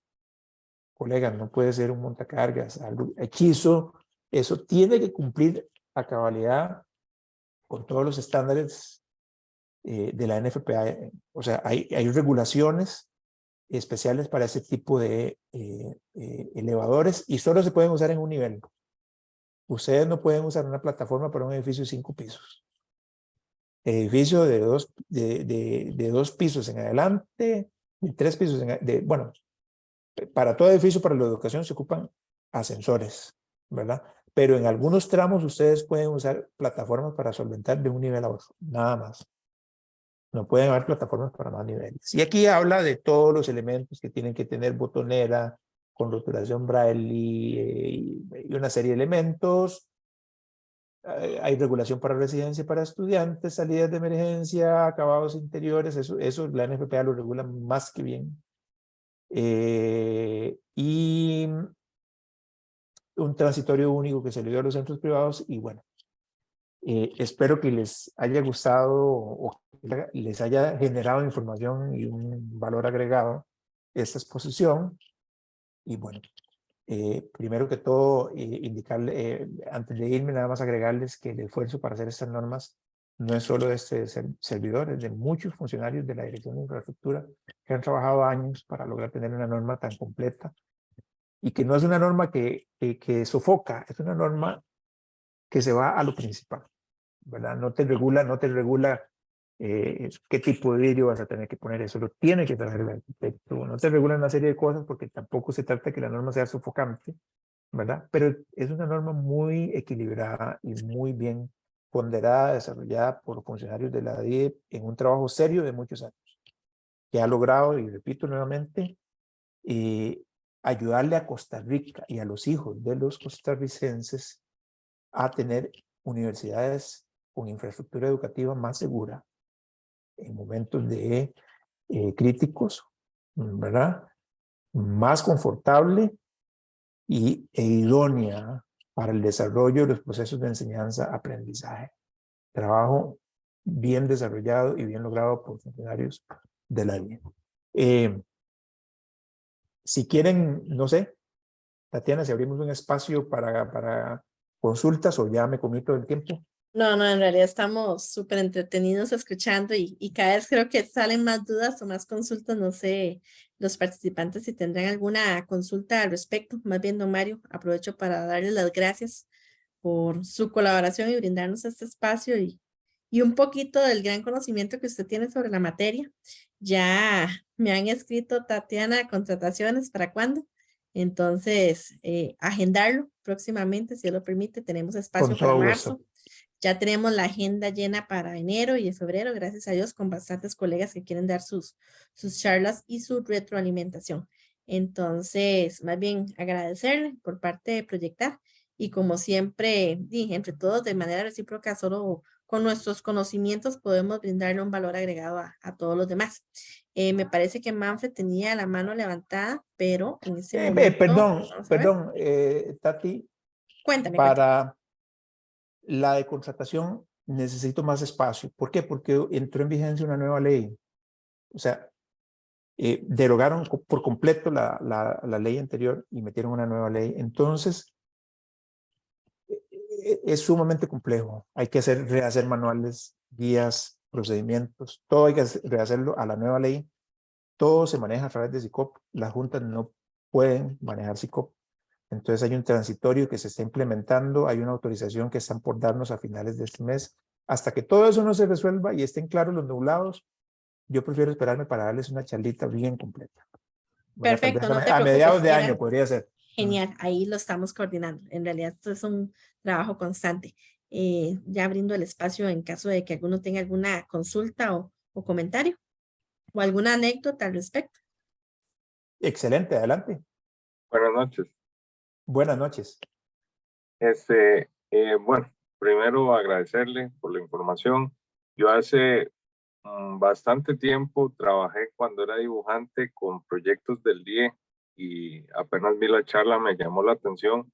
colegas, no puede ser un montacargas, algo hechizo. Eso tiene que cumplir a cabalidad con todos los estándares de la NFPA. O sea, hay regulaciones especiales para ese tipo de elevadores y solo se pueden usar en un nivel. Ustedes no pueden usar una plataforma para un edificio de 5 pisos. Edificio de dos pisos en adelante, y 3 pisos bueno, para todo edificio para la educación se ocupan ascensores, ¿verdad? Pero en algunos tramos ustedes pueden usar plataformas para solventar de un nivel a otro, nada más. No pueden haber plataformas para más niveles. Y aquí habla de todos los elementos que tienen que tener botonera, con rotulación braille y una serie de elementos. Hay regulación para residencia para estudiantes, salidas de emergencia, acabados interiores, eso la NFPA lo regula más que bien. Y un transitorio único que se le dio a los centros privados y bueno, espero que les haya gustado o les haya generado información y un valor agregado esta exposición. Y bueno, primero que todo, indicarle, antes de irme, nada más agregarles que el esfuerzo para hacer estas normas no es solo de este servidor, es de muchos funcionarios de la Dirección de Infraestructura que han trabajado años para lograr tener una norma tan completa y que no es una norma que sofoca, es una norma que se va a lo principal, ¿verdad? No te regula qué tipo de vidrio vas a tener que poner, eso lo tiene que traer el arquitecto. No te regula una serie de cosas porque tampoco se trata de que la norma sea sofocante, ¿verdad? Pero es una norma muy equilibrada y muy bien ponderada, desarrollada por funcionarios de la DIE en un trabajo serio de muchos años, que ha logrado, y repito nuevamente, ayudarle a Costa Rica y a los hijos de los costarricenses a tener universidades con infraestructura educativa más segura en momentos de críticos, ¿verdad? Más confortable e idónea para el desarrollo de los procesos de enseñanza-aprendizaje. Trabajo bien desarrollado y bien logrado por funcionarios de la DIE. Si quieren, no sé, Tatiana, si abrimos un espacio para consultas o ya me comí todo el tiempo. No, no, en realidad estamos súper entretenidos escuchando y cada vez creo que salen más dudas o más consultas. No sé, los participantes si tendrán alguna consulta al respecto. Más bien, don Mario, aprovecho para darles las gracias por su colaboración y brindarnos este espacio y un poquito del gran conocimiento que usted tiene sobre la materia. Ya me han escrito, Tatiana, contrataciones, ¿para cuándo? Entonces, agendarlo próximamente, si Dios lo permite. Tenemos espacio Con para todo marzo. gusto. Ya tenemos la agenda llena para enero y febrero, gracias a Dios, con bastantes colegas que quieren dar sus charlas y su retroalimentación. Entonces, más bien agradecerle por parte de Proyectar y como siempre, entre todos de manera recíproca, solo con nuestros conocimientos podemos brindarle un valor agregado a todos los demás. Me parece que Manfred tenía la mano levantada, pero en ese momento, vamos a ver. Perdón, Tati, Cuéntame. para la de contratación necesito más espacio. ¿Por qué? Porque entró en vigencia una nueva ley. O sea, derogaron por completo la ley anterior y metieron una nueva ley. Entonces, es sumamente complejo. Hay que rehacer manuales, guías, procedimientos. Todo hay que rehacerlo a la nueva ley. Todo se maneja a través de SICOP. Las juntas no pueden manejar SICOP. Entonces hay un transitorio que se está implementando, hay una autorización que están por darnos a finales de este mes. Hasta que todo eso no se resuelva y estén claros los nublados, yo prefiero esperarme para darles una charlita bien completa. Bueno, tal vez Perfecto, no te a mediados preocupes. de año podría ser. Genial, ahí lo estamos coordinando. En realidad, esto es un trabajo constante. Ya abriendo el espacio en caso de que alguno tenga alguna consulta o comentario o alguna anécdota al respecto. Excelente, adelante. Buenas noches. Buenas noches. Bueno, primero agradecerle por la información. Yo hace bastante tiempo trabajé cuando era dibujante con proyectos del DIE y apenas vi la charla me llamó la atención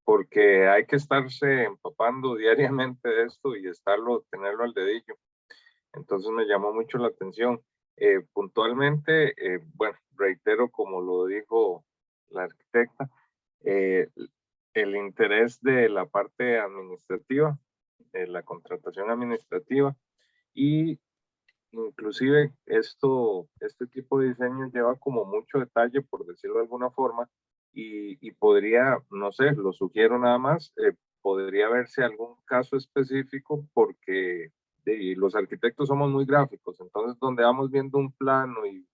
porque hay que estarse empapando diariamente de esto y tenerlo al dedillo. Entonces me llamó mucho la atención. Puntualmente, bueno, reitero como lo dijo la arquitecta, el interés de la parte administrativa, de la contratación administrativa y inclusive este tipo de diseño lleva como mucho detalle, por decirlo de alguna forma, y podría, no sé, lo sugiero nada más, podría verse algún caso específico porque los arquitectos somos muy gráficos, entonces donde vamos viendo un plano y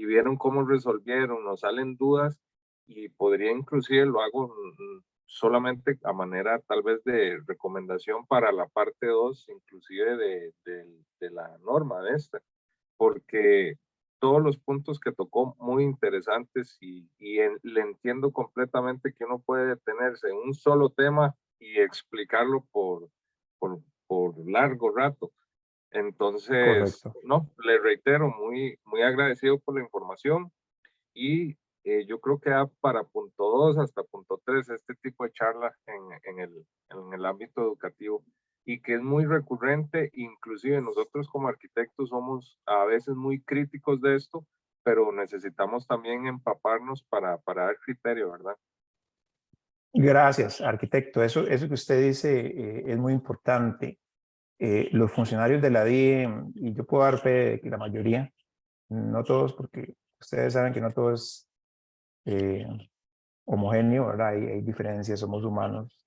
vieron cómo resolvieron, nos salen dudas y podría inclusive lo hago solamente a manera tal vez de recomendación para la parte 2, inclusive de la norma de esta, porque todos los puntos que tocó muy interesantes le entiendo completamente que uno puede detenerse en un solo tema y explicarlo por largo rato. Entonces, Correcto. no, le reitero, muy agradecido por la información y yo creo que da para punto 2 hasta punto 3 este tipo de charla en el ámbito educativo y que es muy recurrente, inclusive nosotros como arquitectos somos a veces muy críticos de esto, pero necesitamos también empaparnos para dar criterio, ¿verdad? Gracias, arquitecto. Eso que usted dice es muy importante. Los funcionarios de la DIE, y yo puedo dar fe de que la mayoría, no todos, porque ustedes saben que no todo es homogéneo, ¿verdad? Hay diferencias, somos humanos.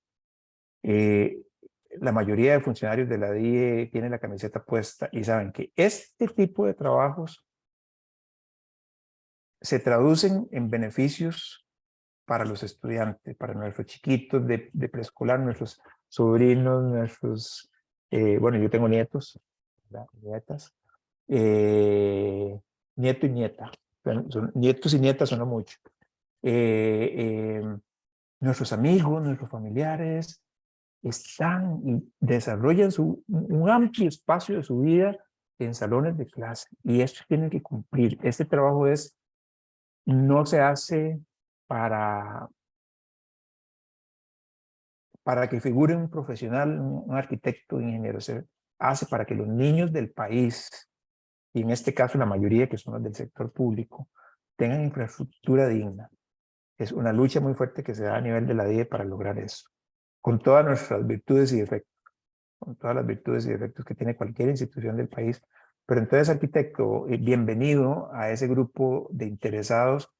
la mayoría de funcionarios de la DIE tienen la camiseta puesta y saben que este tipo de trabajos se traducen en beneficios para los estudiantes, para nuestros chiquitos de preescolar, nuestros sobrinos, nuestros, bueno, yo tengo nietos, ¿verdad? Nietas, nieto y nieta, nietos y nietas son mucho. Nuestros amigos, nuestros familiares, están y desarrollan un amplio espacio de su vida en salones de clase y esto tiene que cumplir. Este trabajo no se hace para que figure un profesional, un arquitecto, un ingeniero, se hace para que los niños del país, y en este caso la mayoría que son los del sector público, tengan infraestructura digna. Es una lucha muy fuerte que se da a nivel de la DIE para lograr eso, con todas nuestras virtudes y defectos, con todas las virtudes y defectos que tiene cualquier institución del país. Pero entonces, arquitecto, bienvenido a ese grupo de interesados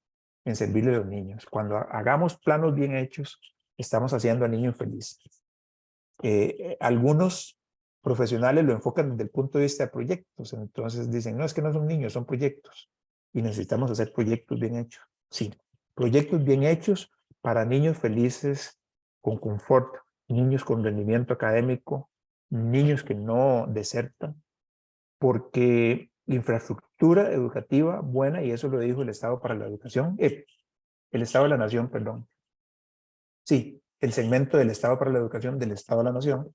en servirle a los niños. Cuando hagamos planos bien hechos, estamos haciendo a niños felices. Algunos profesionales lo enfocan desde el punto de vista de proyectos, entonces dicen, no, es que no son niños, son proyectos, y necesitamos hacer proyectos bien hechos. Sí, proyectos bien hechos para niños felices, con confort, niños con rendimiento académico, niños que no desertan, porque infraestructura educativa buena, y eso lo dijo el Estado para la Educación, el Estado de la Nación, perdón. Sí, el segmento del Estado para la Educación del Estado de la Nación,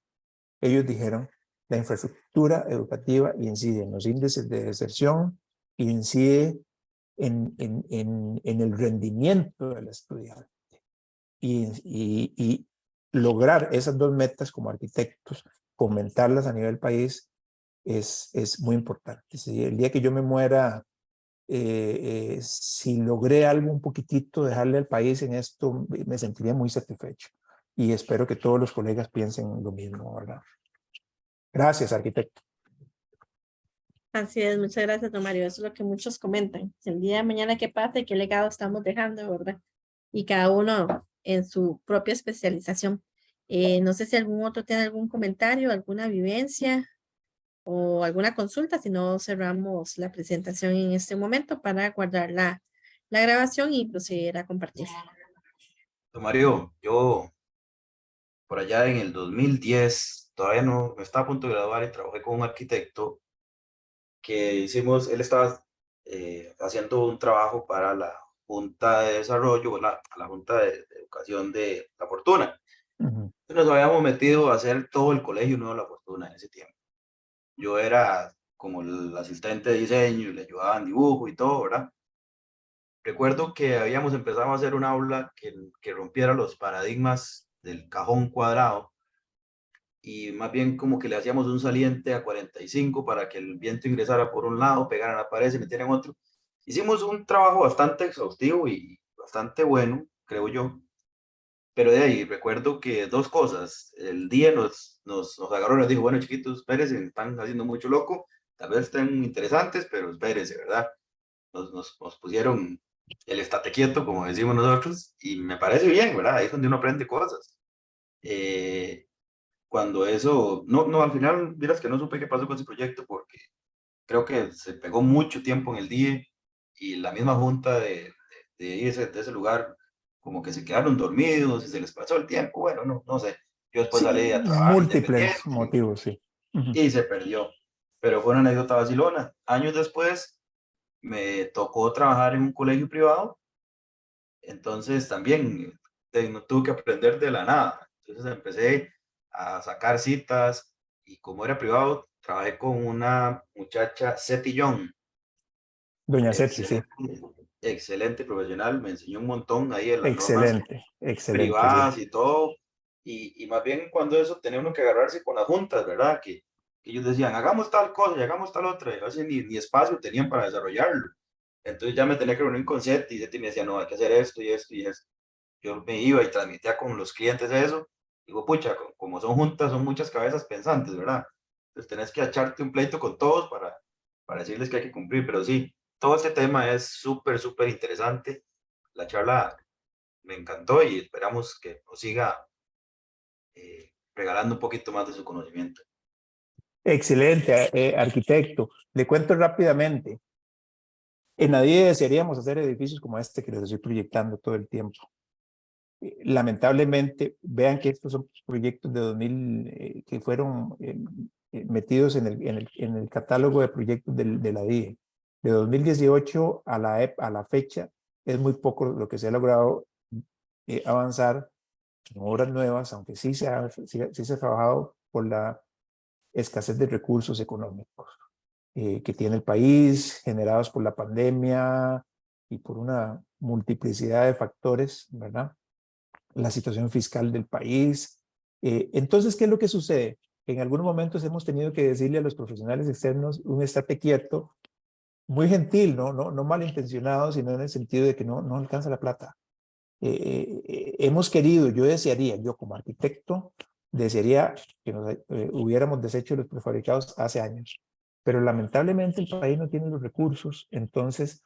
ellos dijeron, la infraestructura educativa incide en los índices de deserción, incide en el rendimiento del estudiante. Y lograr esas dos metas como arquitectos, fomentarlas a nivel país, es muy importante. Si el día que yo me muera, si logré algo un poquitito, dejarle al país en esto, me sentiría muy satisfecho. Y espero que todos los colegas piensen lo mismo, ¿verdad? Gracias, arquitecto. Así es, muchas gracias, don Mario. Eso es lo que muchos comentan. El día de mañana qué pasa y qué legado estamos dejando, ¿verdad? Y cada uno en su propia especialización. No sé si algún otro tiene algún comentario, alguna vivencia o alguna consulta, si no cerramos la presentación en este momento para guardar la grabación y proceder a compartir. Don Mario, yo por allá en el 2010, todavía no, me estaba a punto de graduar y trabajé con un arquitecto que hicimos, él estaba haciendo un trabajo para la Junta de Desarrollo, la Junta de Educación de La Fortuna. Uh-huh. Nos habíamos metido a hacer todo el colegio nuevo de La Fortuna en ese tiempo. Yo era como el asistente de diseño y le ayudaba en dibujo y todo, ¿verdad? Recuerdo que habíamos empezado a hacer un aula que rompiera los paradigmas del cajón cuadrado y más bien como que le hacíamos un saliente a 45 para que el viento ingresara por un lado, pegara en la pared, se metiera en otro. Hicimos un trabajo bastante exhaustivo y bastante bueno, creo yo. Pero de ahí recuerdo que dos cosas. El día nos agarró y nos dijo, bueno, chiquitos, espérense, están haciendo mucho loco, tal vez estén interesantes, pero espérense, ¿verdad? Nos pusieron el estate quieto, como decimos nosotros, y me parece bien, ¿verdad? Ahí es donde uno aprende cosas. Cuando eso, no, al final, miras que no supe qué pasó con ese proyecto, porque creo que se pegó mucho tiempo en el día, y la misma junta de ese lugar, como que se quedaron dormidos y se les pasó el tiempo, bueno, no sé. Yo después Sí, salí a trabajar múltiples independiente motivos, sí. Uh-huh. y se perdió. Pero fue una anécdota vacilona. Años después me tocó trabajar en un colegio privado, entonces también no tuve que aprender de la nada. Entonces empecé a sacar citas y como era privado, trabajé con una muchacha, Seti Young. Doña Setsi, sí. Excelente, excelente profesional, me enseñó un montón ahí en las normas Excelente, excelente. privadas Sí. y todo. Y más bien cuando eso tenía uno que agarrarse con las juntas, ¿verdad? Que ellos decían, hagamos tal cosa y hagamos tal otra, y a veces ni espacio tenían para desarrollarlo. Entonces ya me tenía que reunir con Seti y Seti me decía, no, hay que hacer esto y esto y esto. Yo me iba y transmitía con los clientes eso. Digo, pucha, como son juntas, son muchas cabezas pensantes, ¿verdad? Entonces tenés que echarte un pleito con todos para decirles que hay que cumplir, pero sí, todo este tema es súper, súper interesante. La charla me encantó y esperamos que nos siga regalando un poquito más de su conocimiento. Excelente, arquitecto. Le cuento rápidamente. En nadie desearíamos hacer edificios como este que les estoy proyectando todo el tiempo. Lamentablemente, vean que estos son proyectos de 2000 que fueron metidos en el catálogo de proyectos de la DIE. De 2018 a la fecha, es muy poco lo que se ha logrado avanzar en obras nuevas, aunque sí se ha trabajado por la escasez de recursos económicos que tiene el país, generados por la pandemia y por una multiplicidad de factores, ¿verdad? La situación fiscal del país. Entonces, ¿qué es lo que sucede? En algunos momentos hemos tenido que decirle a los profesionales externos un estate quieto, muy gentil, no malintencionado, sino en el sentido de que no alcanza la plata. Hemos querido, yo como arquitecto, desearía que nos hubiéramos deshecho los prefabricados hace años, pero lamentablemente el país no tiene los recursos, entonces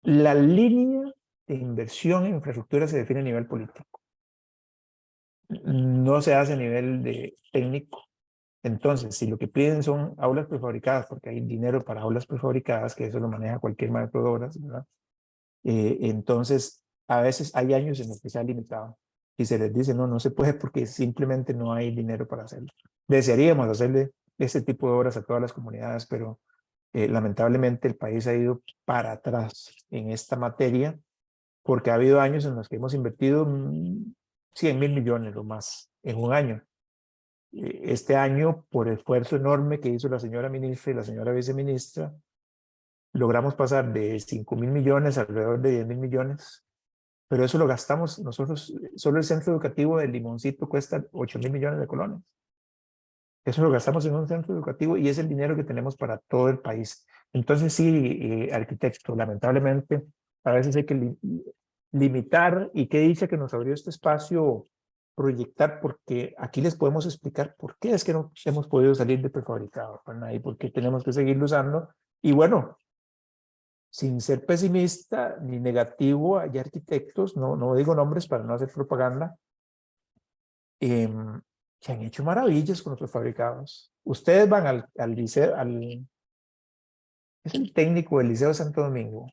la línea de inversión en infraestructura se define a nivel político, no se hace a nivel de técnico. Entonces, si lo que piden son aulas prefabricadas, porque hay dinero para aulas prefabricadas, que eso lo maneja cualquier maestro de obras, ¿verdad? Entonces, a veces hay años en los que se ha limitado y se les dice, no se puede porque simplemente no hay dinero para hacerlo. Desearíamos hacerle este tipo de obras a todas las comunidades, pero lamentablemente el país ha ido para atrás en esta materia porque ha habido años en los que hemos invertido 100.000 millones o más en un año. Este año, por esfuerzo enorme que hizo la señora ministra y la señora viceministra, logramos pasar de 5.000 millones a alrededor de 10.000 millones, pero eso lo gastamos nosotros, solo el centro educativo de Limoncito cuesta 8.000 millones de colones. Eso lo gastamos en un centro educativo y es el dinero que tenemos para todo el país. Entonces sí, arquitecto, lamentablemente a veces hay que limitar, y qué dicha que nos abrió este espacio proyectar, porque aquí les podemos explicar por qué es que no hemos podido salir de prefabricado, ¿verdad? Y por qué tenemos que seguirlo usando. Y bueno, sin ser pesimista ni negativo, hay arquitectos, no digo nombres para no hacer propaganda, que han hecho maravillas con los prefabricados. Ustedes van al liceo, es el técnico del Liceo de Santo Domingo,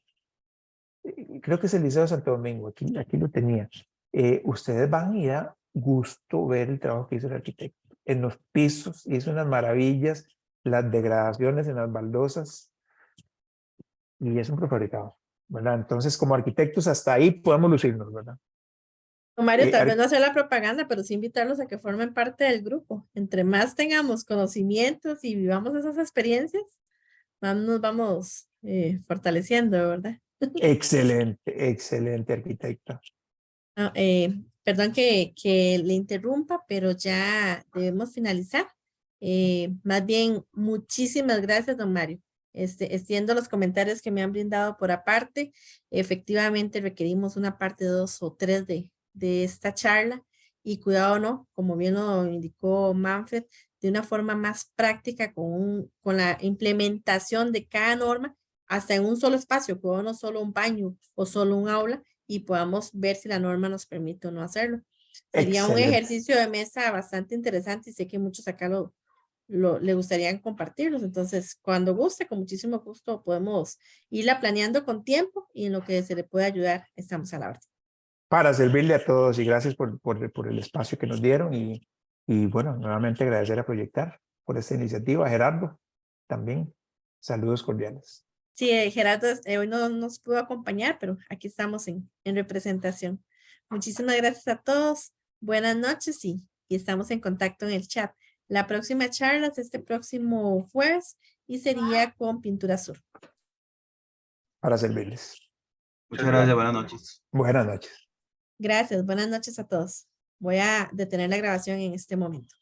creo que es el Liceo de Santo Domingo, aquí lo tenía. Ustedes van y da gusto ver el trabajo que hizo el arquitecto. En los pisos hizo unas maravillas, las degradaciones en las baldosas, y es un prefabricado, ¿verdad? Entonces, como arquitectos, hasta ahí podemos lucirnos, ¿verdad? Mario, tal vez no hacer la propaganda, pero sí invitarlos a que formen parte del grupo. Entre más tengamos conocimientos y vivamos esas experiencias, más nos vamos fortaleciendo, ¿verdad? Excelente arquitecta. No, perdón que le interrumpa, pero ya debemos finalizar. Más bien, muchísimas gracias, don Mario. Extiendo los comentarios que me han brindado por aparte. Efectivamente, requerimos una parte 2 o 3 de esta charla y cuidado, ¿no? Como bien lo indicó Manfred, de una forma más práctica con la implementación de cada norma hasta en un solo espacio, cuidado, no solo un baño o solo un aula, y podamos ver si la norma nos permite o no hacerlo. Sería un ejercicio de mesa bastante interesante y sé que muchos acá le gustarían compartirlos. Entonces, cuando guste, con muchísimo gusto, podemos irla planeando con tiempo y en lo que se le pueda ayudar, estamos a la orden. Para servirle a todos y gracias por el espacio que nos dieron y bueno, nuevamente agradecer a Proyectar por esta iniciativa. Gerardo, también saludos cordiales. Sí, Gerardo hoy no nos pudo acompañar, pero aquí estamos en representación. Muchísimas gracias a todos. Buenas noches y estamos en contacto en el chat. La próxima charla es este próximo jueves y sería con Pintura Sur. Para servirles. Muchas gracias, buenas noches. Buenas noches. Gracias, buenas noches a todos. Voy a detener la grabación en este momento.